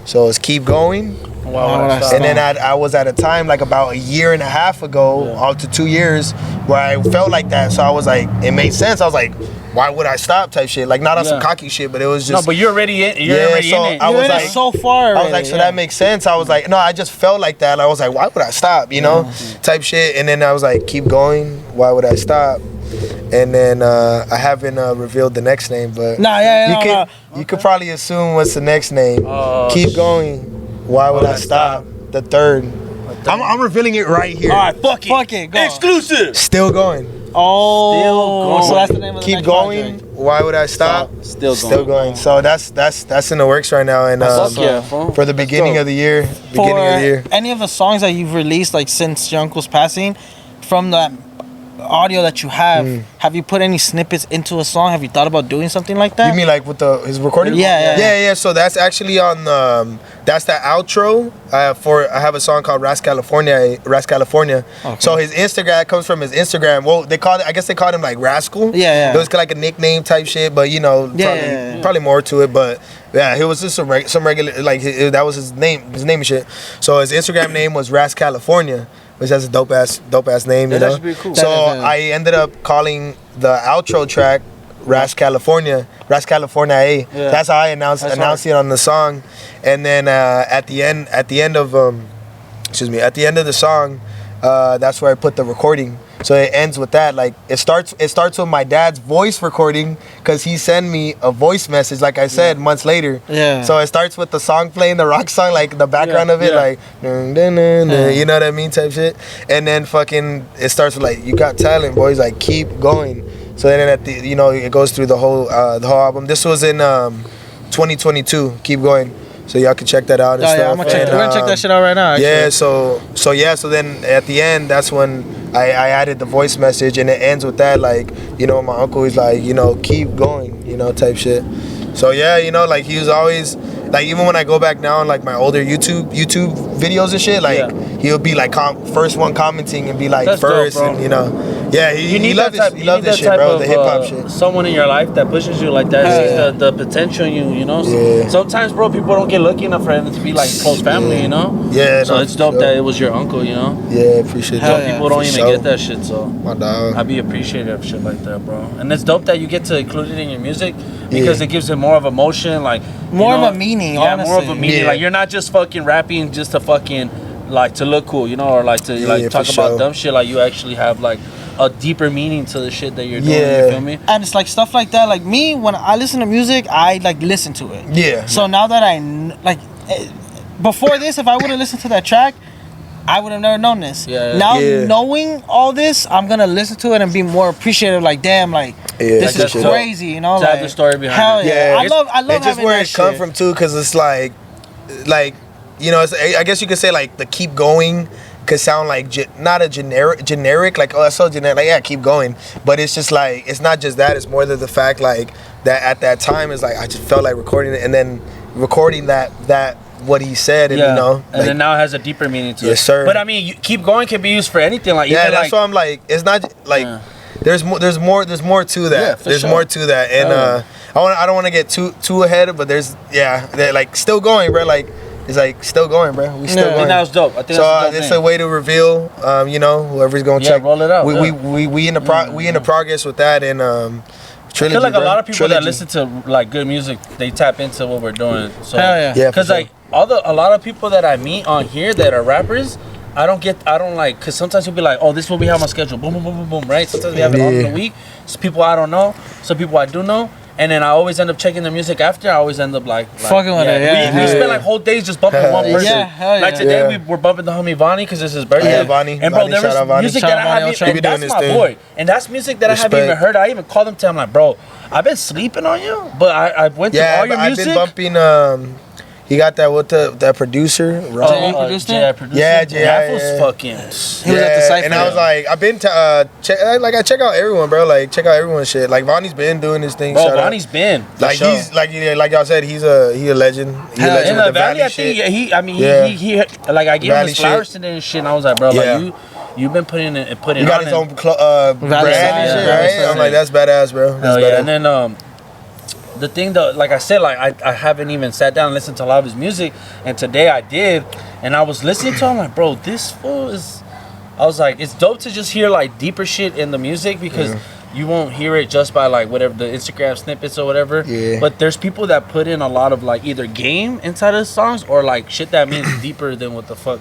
So it's keep going. And then I was at a time about a year and a half ago, out to 2 years, where I felt like that. So I was like, it made sense. I was like, why would I stop type shit? Not on some cocky shit, but it was just. No, but you're already in. You're already in it. I was like, so far. I was like, so that makes sense. I was like, no, I just felt like that. I was like, why would I stop? Type shit. And then I was like, keep going. Why would I stop? And then I haven't revealed the next name, but you could probably assume what's the next name. Keep going. Why would I stop? The third. I'm revealing it right here. All right, fuck it. Go. Exclusive. Still going. Oh, Still going. So that's the name of the Keep next going. project. Why would I stop? Still going. So that's in the works right now, and for the beginning of the year. Any of the songs that you've released since your uncle's passing, from that audio that you have you put any snippets into a song? Have you thought about doing something like that? You mean like with his recording? Yeah. So that's actually on that's the outro I have a song called Ras California. Okay. So his Instagram comes from his Instagram. Well, I guess they called him like Rascal. Yeah. It was like a nickname type shit, but you know, probably more to it. But yeah, he was just some regular, like that was his name and shit. So his Instagram name was Ras California, which has a dope ass name, you know. That's pretty cool. So I ended up calling the outro track Ras California A. Yeah. That's how I announced it on the song. And then at the end of the song, that's where I put the recording. So it ends with that. Like it starts with my dad's voice recording, because he sent me a voice message, like I said, months later. Yeah. So it starts with the song playing, the rock song, like the background of it, like dun, dun, dun, dun, you know what I mean, type shit. And then fucking it starts with like, you got talent, boys, like keep going. So then at the, you know, it goes through the whole album. This was in 2022. Keep going. So y'all can check that out and stuff. Yeah, we're gonna check that shit out right now. Actually. Yeah, so then at the end, that's when I added the voice message, and it ends with that, like, you know, my uncle is like, you know, keep going, you know, type shit. So yeah, you know, like he was always like, even when I go back now on like my older YouTube videos and shit, like he'll be like first one commenting and be like, that's first, dope, and you know, yeah, he loved this shit, bro, the hip hop shit. Someone in your life that pushes you like that, sees the potential in you, you know. Yeah. Sometimes, bro, people don't get lucky enough for them to be like close family, you know. Yeah. So it's dope that it was your uncle, you know. Yeah, appreciate that. Some people don't even get that shit, so my dog. I be appreciative of shit like that, bro. And it's dope that you get to include it in your music, because it gives it more of emotion, like more of a meaning. Yeah, honestly. more of a meaning. Like you're not just fucking rapping just to fucking like to look cool, you know, or like to like talk about dumb shit. Like you actually have like a deeper meaning to the shit that you're doing. You feel me? And it's like stuff like that. Like me, when I listen to music, I like listen to it. Yeah. So now that before this, if I would have listened to that track, I would have never known this. Now knowing all this, I'm gonna listen to it and be more appreciative. Like, damn, like this is crazy, you know. To have the story behind hell it. Yeah, I love it's just where it come from too, because it's like, you know, it's, I guess you could say like the keep going could sound like not a generic, like, oh, that's so generic, like, yeah, keep going. But it's just like, it's not just that, it's more than the fact like that at that time is like, I just felt like recording it, and then recording that what he said, and you know, and like, then now it has a deeper meaning to it. Yes, sir. But I mean, keep going can be used for anything. Like, yeah, that's why I'm like, it's not like there's more to that. Yeah, there's more to that, and I don't want to get too ahead, but they're like still going, bro. Like it's like still going, bro. We still going. I think that was dope. I think so. That's a dope it's thing. a way to reveal, you know, whoever's gonna check. Roll it out. We in the progress with that, and Trilogy, I feel like a lot of people Trilogy. that listen to like good music, they tap into what we're doing. So hell yeah, because like a lot of people that I meet on here that are rappers, I don't like, because sometimes you'll be like, oh, this will be on my schedule, boom, boom, boom, boom, boom, right? Sometimes we have it all in a week. Some people I don't know, some people I do know. And then I always end up checking the music after. I always end up like fucking with it. We spend like whole days just bumping one person. Yeah, like today we were bumping the homie Vonnie because it's his birthday. Yeah, Vonnie. And bro, there was music that I haven't even, that's my boy. And that's music that I haven't even heard. I even called him to him like, bro, I've been sleeping on you, but I went through all your music. Yeah, I've been bumping. He got that with that producer. Jay produced it? Yeah, Jay. That was fucking. He was at the Cypher. And I was like, I've been I check out everyone, bro. Like check out everyone's shit. Like Vonnie's been doing his thing. Bro, Vonnie's been. Like he's like y'all said, he's a legend. He's a legend in with the Valley, I think he like I gave him his flowers today and shit, and I was like, bro, like you've been putting he got his own brand and shit, right? I'm like, that's badass, bro. Hell yeah. And then the thing that, like I said, like I haven't even sat down and listened to a lot of his music, and today I did, and I was listening to him like, bro, this fool is. I was like, it's dope to just hear like deeper shit in the music, because you won't hear it just by like whatever the Instagram snippets or whatever. Yeah. But there's people that put in a lot of like either game inside of the songs or like shit that means deeper than what the fuck.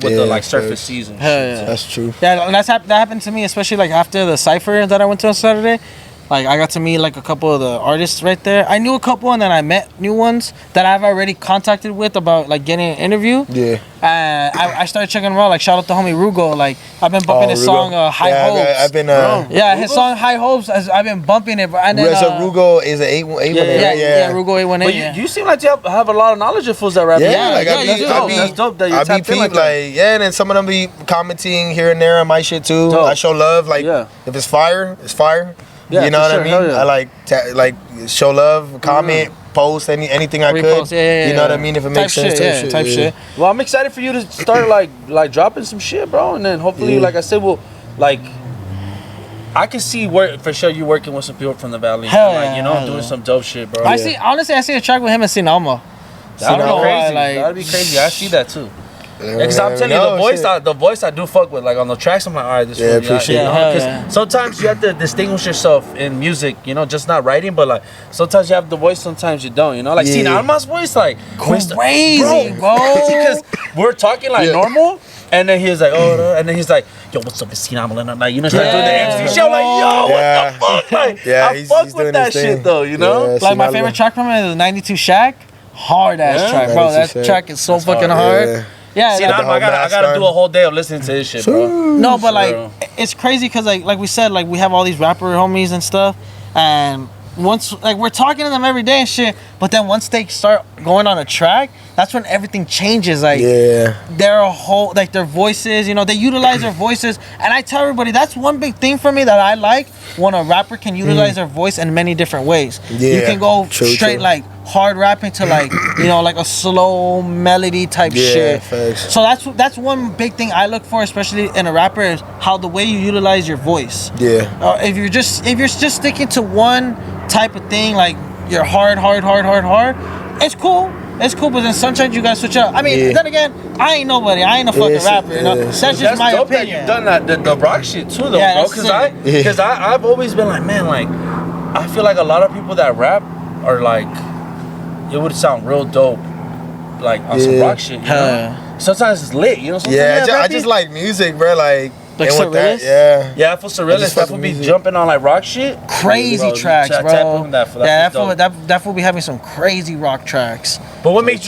With the like surface season. Hell yeah. That's true. Yeah, and that happened to me, especially like after the Cypher that I went to on Saturday. Like I got to meet like a couple of the artists right there. I knew a couple, and then I met new ones that I've already contacted with about like getting an interview. Yeah. And I started checking them out. Like shout out to homie Rugo. Like I've been bumping his song High Hopes. I've been. His song High Hopes. I've been bumping it. And then so Rugo is an 818. Yeah, Rugo 818. But you seem like you have a lot of knowledge of fools that rap. That's dope that you tapped in like and then some of them be commenting here and there on my shit too. Dope. I show love. Like if it's fire, it's fire. Yeah, you know what I mean? I like show love, comment, post anything I could. You know what I mean? If it makes sense, type shit. Well, I'm excited for you to start like dropping some shit, bro, and then hopefully, like I said, we'll like. I can see for sure you working with some people from the valley, doing some dope shit, bro. I see a track with him and Sinalma. That'd be crazy. That'd be crazy. I see that too. Because I'm telling you, the voice I do fuck with. Like on the tracks, I'm like, all right, this is appreciate it. Because sometimes you have to distinguish yourself in music, just not writing, but like sometimes you have the voice, sometimes you don't, Like Sin Alma's voice, like crazy, bro. Because we're talking like normal, and then he's like, and then he's like, yo, what's up, Sin Alma? Like, start doing the MC show, like, yo, what the fuck? Like, I fuck with that shit though, Like my favorite track from it is 92 Shack. Hard ass track, bro. That track is so fucking hard. Yeah, see, I gotta do a whole day of listening to this shit, bro. No, but like, it's crazy because like we said, like we have all these rapper homies and stuff, and once like we're talking to them every day and shit, but then once they start going on a track, that's when everything changes. Like they're a whole like their voices, they utilize their voices, and I tell everybody that's one big thing for me that I like when a rapper can utilize their voice in many different ways. You can go straight like hard rapping to like like a slow melody type shit. Facts. So that's one big thing I look for, especially in a rapper, is how the way you utilize your voice. If you're just sticking to one type of thing, like you're hard, it's cool, but then sometimes you gotta switch up. I mean, then again, I ain't nobody, I ain't a fucking rapper, That's just my dope opinion. That you've done the rock shit too, though, bro. Because I've always been like, man, like I feel like a lot of people that rap are like, it would sound real dope, like on some rock shit. Sometimes it's lit, Sometimes I just like music, bro. Like Surrealist? I feel surrealist. That would be jumping on like rock shit. Crazy tracks, bro. That would be having some crazy rock tracks. But what made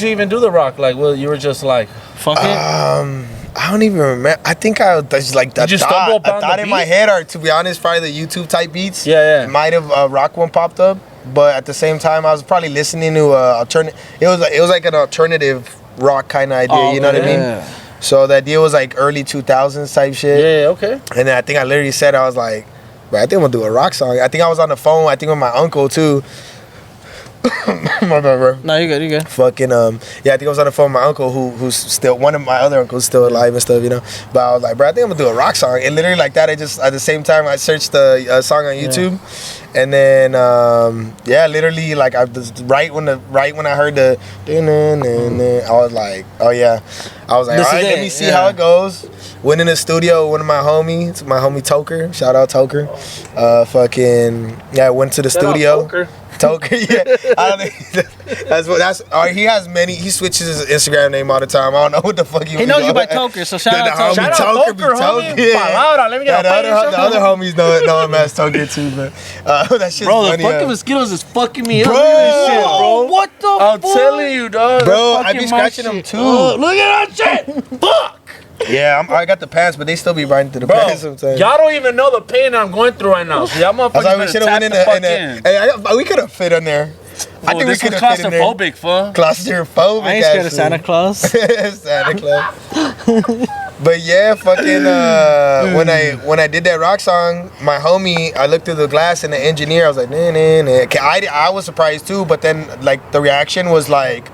you even do the rock? Like, well, you were just like, fuck it. I don't even remember. I think I just like that. Just stumble upon a thought the in my head, or to be honest, probably the YouTube type beats. It might have rock one popped up, but at the same time, I was probably listening to alternative. It was like an alternative rock kind of idea. You know what I mean? So the idea was like early 2000s type shit. Yeah, okay. And then I think I literally said, I was like, bro, I think I'm gonna do a rock song. I think I was on the phone, I think with my uncle too. My bad, bro. No, you're good. Fucking I think I was on the phone with my uncle who's still, one of my other uncles still alive and stuff, But I was like, bro, I think I'm gonna do a rock song. And literally like that, I just, at the same time, I searched the song on YouTube. And then literally like I was right when I heard the I was like, oh yeah. I was like, all right, let me see how it goes. Went in the studio with one of my homies, my homie Toker. Shout out Toker. Went to the studio. Toker, I don't think he has many. He switches his Instagram name all the time. I don't know what the fuck he knows you by Toker, so shout out Toker. Shout out Toker, Let me get the other homies know him as Toker too, but that shit's bro, funny. The fucking mosquitoes is fucking me up. Bro, what the fuck? I'm telling you, dog. Bro, I be scratching them too. Look at that shit. Fuck. Yeah, I got the pants, but they still be riding through the pants sometimes. Y'all don't even know the pain I'm going through right now. So y'all motherfuckers we should have went in. Hey, we could have fit in there. I think this we was could have fit in there. claustrophobic, fool. Claustrophobic. I ain't scared of Santa Claus. Santa Claus. But yeah, fucking when I did that rock song, my homie, I looked through the glass and the engineer, I was like, nah. I was surprised too, but then like the reaction was like,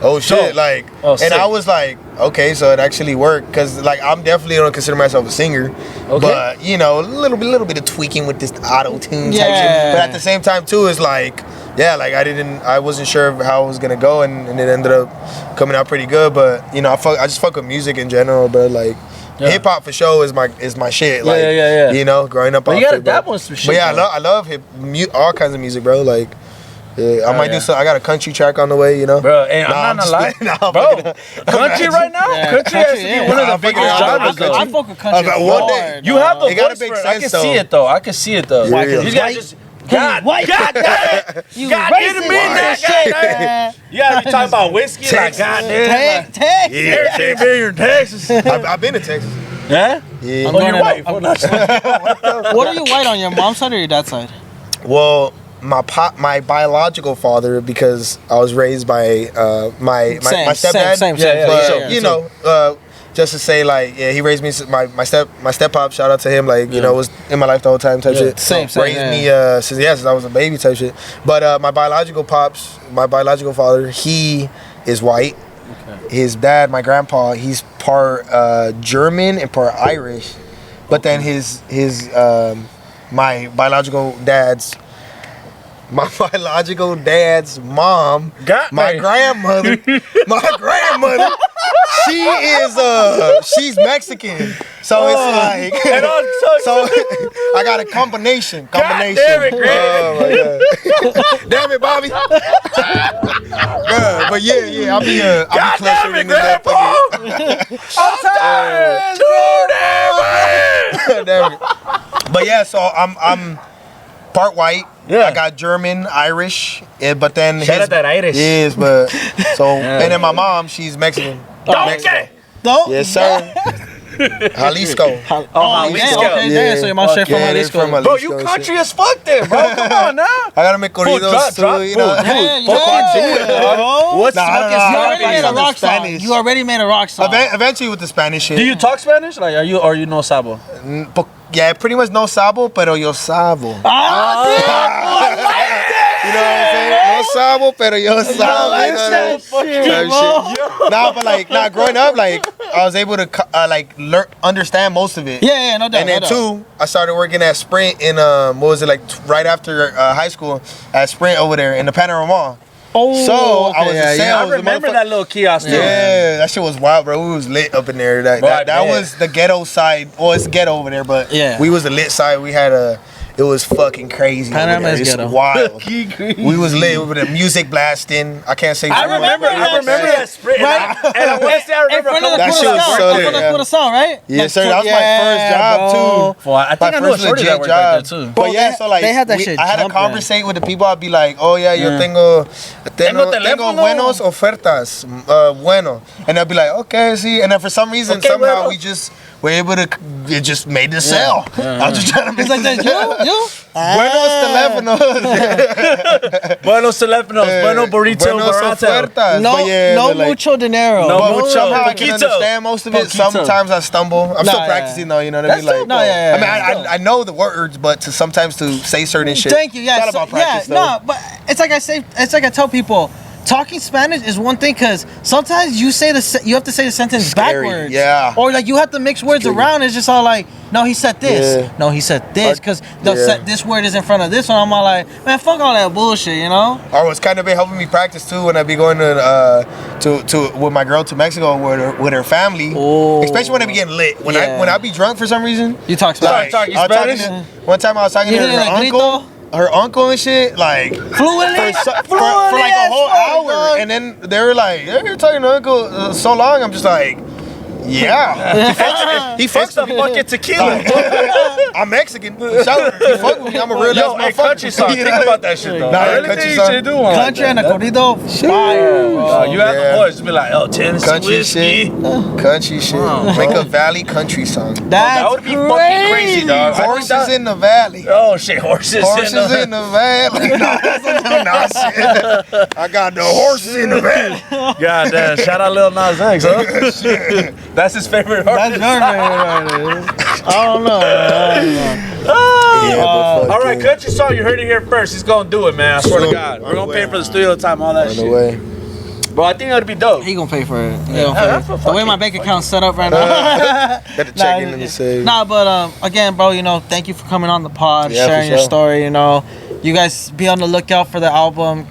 oh shit, like, and I was like, okay, so it actually worked, because like I'm definitely don't consider myself a singer, but a little bit of tweaking with this auto tune type shit. But at the same time too, it's like, like I wasn't sure of how it was gonna go, and it ended up coming out pretty good. But I just fuck with music in general, but like. Hip hop for sure is my shit. Like, growing up. But you gotta dabble in some shit. But yeah, I love all kinds of music, bro. Like, Yeah, I might do some. I got a country track on the way, you know. Bro, and I'm not gonna lie, bro. Country right now, country has to be one of the biggest genres, though. I fuck with country. One day, You have the it gotta voice make for it. I sense, can see though. it though. I can see it though. Yeah. These guys just. God, White. God damn! You God racist. didn't mean that shit. You gotta be talking about whiskey, like goddamn. Texas. Everything bigger in Texas. I've been to Texas. Yeah? Yeah. Oh, you're white. What are you white on, your mom's side or your dad's side? Well, my biological father, because I was raised by my stepdad. Same. But you know, just to say, like, yeah, he raised me. My step pop, shout out to him. Like, you know, was in my life the whole time type shit. Same. Raised me since I was a baby type shit. But my biological father, he is white. Okay. His dad, my grandpa, he's part German and part Irish. But then my biological dad's mom, my grandmother, she's Mexican. So it's like, so I got a combination. God damn it, Greg. Damn it, Bobby. But yeah, I'll be damn it, Grandpa. I'm tired. Damn it. But yeah, so I'm part white. Yeah. I got German, Irish, but then Shout out that Irish. Yes, but so and then my mom, she's Mexican. Okay. No? Yes, sir. Jalisco. Jalisco. Okay, damn. So your mom's straight from Jalisco. Bro, you country as fuck then, bro. Come on now. I gotta make corridos too, you know. What's You already made a rock song. Eventually with the Spanish shit. Do you talk Spanish? Like, are you no sabo? Yeah, pretty much no sabo, pero yo sabo. You know what I'm saying? No sabo, pero yo sabo. Nah, but growing up, like, I was able to understand most of it. Yeah, no doubt. And then two, I started working at Sprint in right after high school at Sprint over there in the Panorama Mall. Oh, so I was in sales. I remember that little kiosk. Yeah, that shit was wild, bro. We was lit up in there. That was the ghetto side. Well, it's ghetto over there, but we was the lit side. We had it was fucking crazy. Panorama is ghetto. Wild. We was lit with the music blasting. I can't say. I remember that Sprint. Right? And I want to say I remember that shit was so lit. In front of Curaçao, right? Yes, sir. That was my first job too. Well, I think I knew a shorty that worked right there too. But yeah, so like they had that shit I had to conversate with the people. I'd be like, oh yeah, yo tengo buenos ofertas, bueno, and I'd be like, okay, see, and then for some reason somehow we just were able to. It just made the sale. I was just trying to make. It's like that. You. Buenos teléfonos. Bueno burrito, barato. No mucho dinero. But somehow I can understand most of it. Sometimes I stumble. I'm still practicing though, you know what I mean? Like, I mean, I know the words, but sometimes to say certain shit. Thank you. Yeah, it's not about practice, though. No, but it's like I tell people. Talking Spanish is one thing because sometimes you have to say the sentence backwards. Yeah. Or like you have to mix words around. It's just all like, no, he said this. Yeah. No, he said this because this word is in front of this one. I'm all like, man, fuck all that bullshit, you know. Or it's kind of been helping me practice too when I be going to with my girl to Mexico with her family. Ooh. Especially when I be getting lit. When I be drunk for some reason. You talk Spanish. One time I was talking to her uncle. Her uncle and shit, like fluently for like a whole hour, and then they were like, "Yeah, you're talking to uncle so long." I'm just like, "Yeah." He fucks the fucking tequila. I'm Mexican. He fuck with me. I'm a real ass motherfucker. Country song. Think about that shit though. I really think you should do one. Country and a corrido, fire. You have the voice to be like, oh, Tennessee country whiskey. Country shit. Make a valley country song. That would be fucking crazy, dog. Horses in the valley. Oh shit, horses in the valley. No, shit. I got the horses in the valley. God damn, shout out Lil Nas X, huh? That's his favorite artist. That's your favorite artist. I don't know. All right, country song. You heard it here first. He's gonna do it, man. I swear to God. We're gonna pay for the studio time, all that shit. Way. Bro, I think that'd be dope. He gonna pay for it. The way my bank account's set up right now. Got to check in and save. Nah, but again, bro, you know, thank you for coming on the pod, sharing your story. You know, you guys be on the lookout for the album.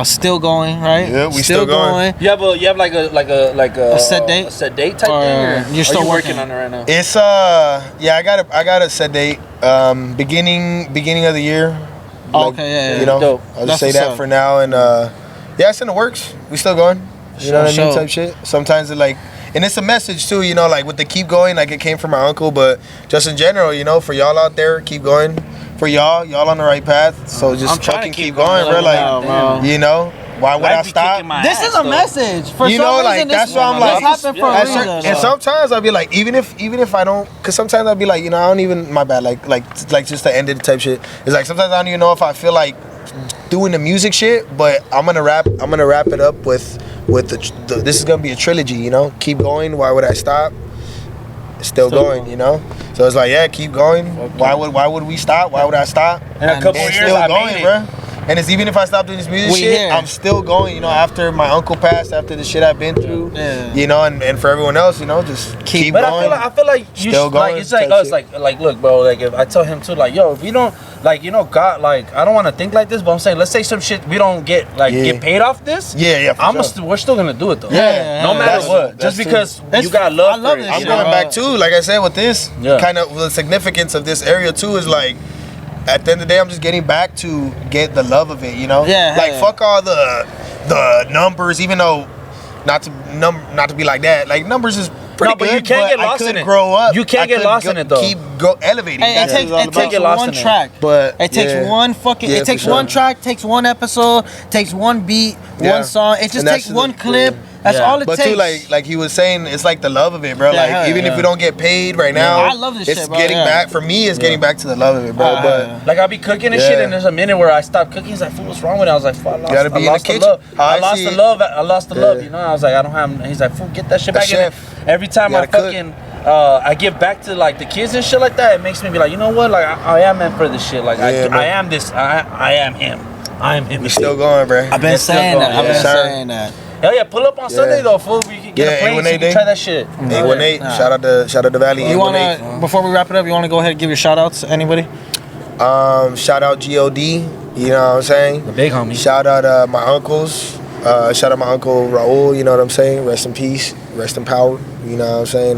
Still going, right? Yeah, we still going. You have like a set date? A set date type thing? Or you're still working on it right now? It's I got a set date. Beginning of the year. Oh, okay, yeah. You know, Dope. I'll That's just say what's that up. for now. And yeah, it's in the works. We still going. You know what I mean? Type shit. Sometimes it like, and it's a message too. You know, like with the keep going, like it came from my uncle, but just in general, you know, for y'all out there, keep going. For y'all on the right path. So just fucking keep going, bro. Like, you know. Why would I stop? This is a message. For you some know, reason, like that's why I'm this like. happened for a reason. And sometimes I'll be like, even if I don't, cause sometimes I'll be like, you know, I don't even. My bad. Like just the end of the type shit. It's like sometimes I don't even know if I feel like doing the music shit, but I'm gonna wrap it up with the this is gonna be a trilogy. You know, keep going. Why would I stop? Still going. You know. So it's like, yeah, keep going. Why would we stop? Why would I stop? In a couple years, still I going, made it. bro. And it's even if I stop doing this music shit, I'm still going. You know, after my uncle passed, after the shit I've been through, you know, and for everyone else, you know, just keep but going. I feel like you Still should, like going, it's like type us, like look, bro, like if I tell him to, like, yo, if we don't, like, you know, God, like, I don't want to think like this, but I'm saying, let's say some shit we don't get get paid off this. We're still gonna do it though. No matter what, just because you got love. I love for it. this I'm going back too, like I said, with this kind of the significance of this area too is like, at the end of the day, I'm just getting back to get the love of it, you know. Fuck all the numbers, even though not to be like that. Like numbers is pretty good. But you can't get lost in it. Grow up. You can't get lost in it though. Keep elevating. It takes one track, but it takes one fucking. It takes one track, takes one episode, takes one beat, one song. It just takes one clip. That's all it takes. But too, like he was saying, it's like the love of it, bro. Like even if we don't get paid right now, I love this it's shit, bro. getting back for me. It's getting back to the love of it, bro. But like I'll be cooking and shit, and there's a minute where I stopped cooking. He's like, "Fool, what's wrong with it?" I was like, "Fuck, I lost the love. I lost the love. You know, I was like, I don't have. He's like, "Fool, get that shit back." And every time I fucking I give back to like the kids and shit like that, it makes me be like, you know what? Like I am meant for this shit. Like I am this. I am him. I am him. We still going, bro. I've been saying that. I've been saying that. Hell yeah, pull up on Sunday though, fool. We can get a plane so you can try that shit. 818. Shout out to Valley. You wanna, before we wrap it up, you wanna go ahead and give your shout outs to anybody? Shout out God. You know what I'm saying? The big homie. Shout out my uncles. Shout out my uncle Raul. You know what I'm saying? Rest in peace. Rest in power. You know what I'm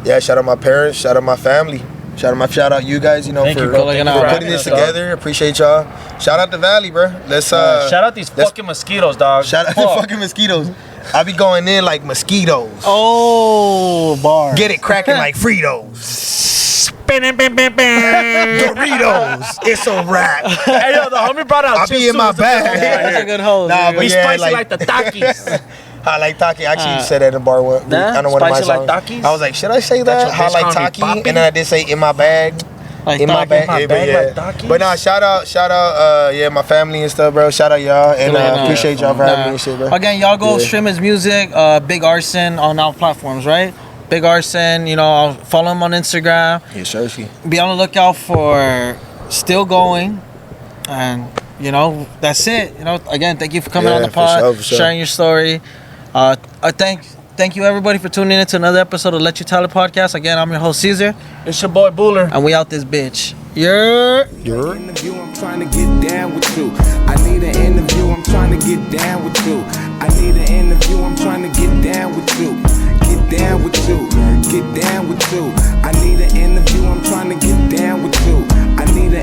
saying? Shout out my parents. Shout out my family. Shout out you guys, you know, for putting this together. Appreciate y'all. Shout out the Valley, bro. Let's shout out these fucking mosquitoes, dog. Shout out the fucking mosquitoes. I be going in like mosquitoes. Oh, bar. Get it cracking like Fritos. Doritos. It's a wrap. Hey yo, the homie brought out chips. I be in my bag. That's a good hose. Nah, but we spicy like the Takis. I like Taki. I actually said that in the bar one. I don't know one of my songs. Like Takis? I was like, should I say that? I like Taki, and then I did say in my bag. Like in my bag, but nah, shout out, my family and stuff, bro. Shout out y'all, and appreciate y'all for having me and shit, bro. Again, y'all go stream his music, Big Arson on all platforms, right? Big Arson, you know, I'll follow him on Instagram. Yeah, sure. Be on the lookout for Still Going, and you know, that's it. You know, again, thank you for coming on the pod, for sharing your story. Thank you everybody for tuning in to another episode of Let You Tell It podcast. Again, I'm your host Caesar. It's your boy Buller, and we out this bitch. Interview, I'm trying to get down with you. I need an interview, I'm trying to get down with you. I need an interview, I'm trying to get down with you. Get down with you, get down with you. I need an interview, I'm trying to get down with you. I need an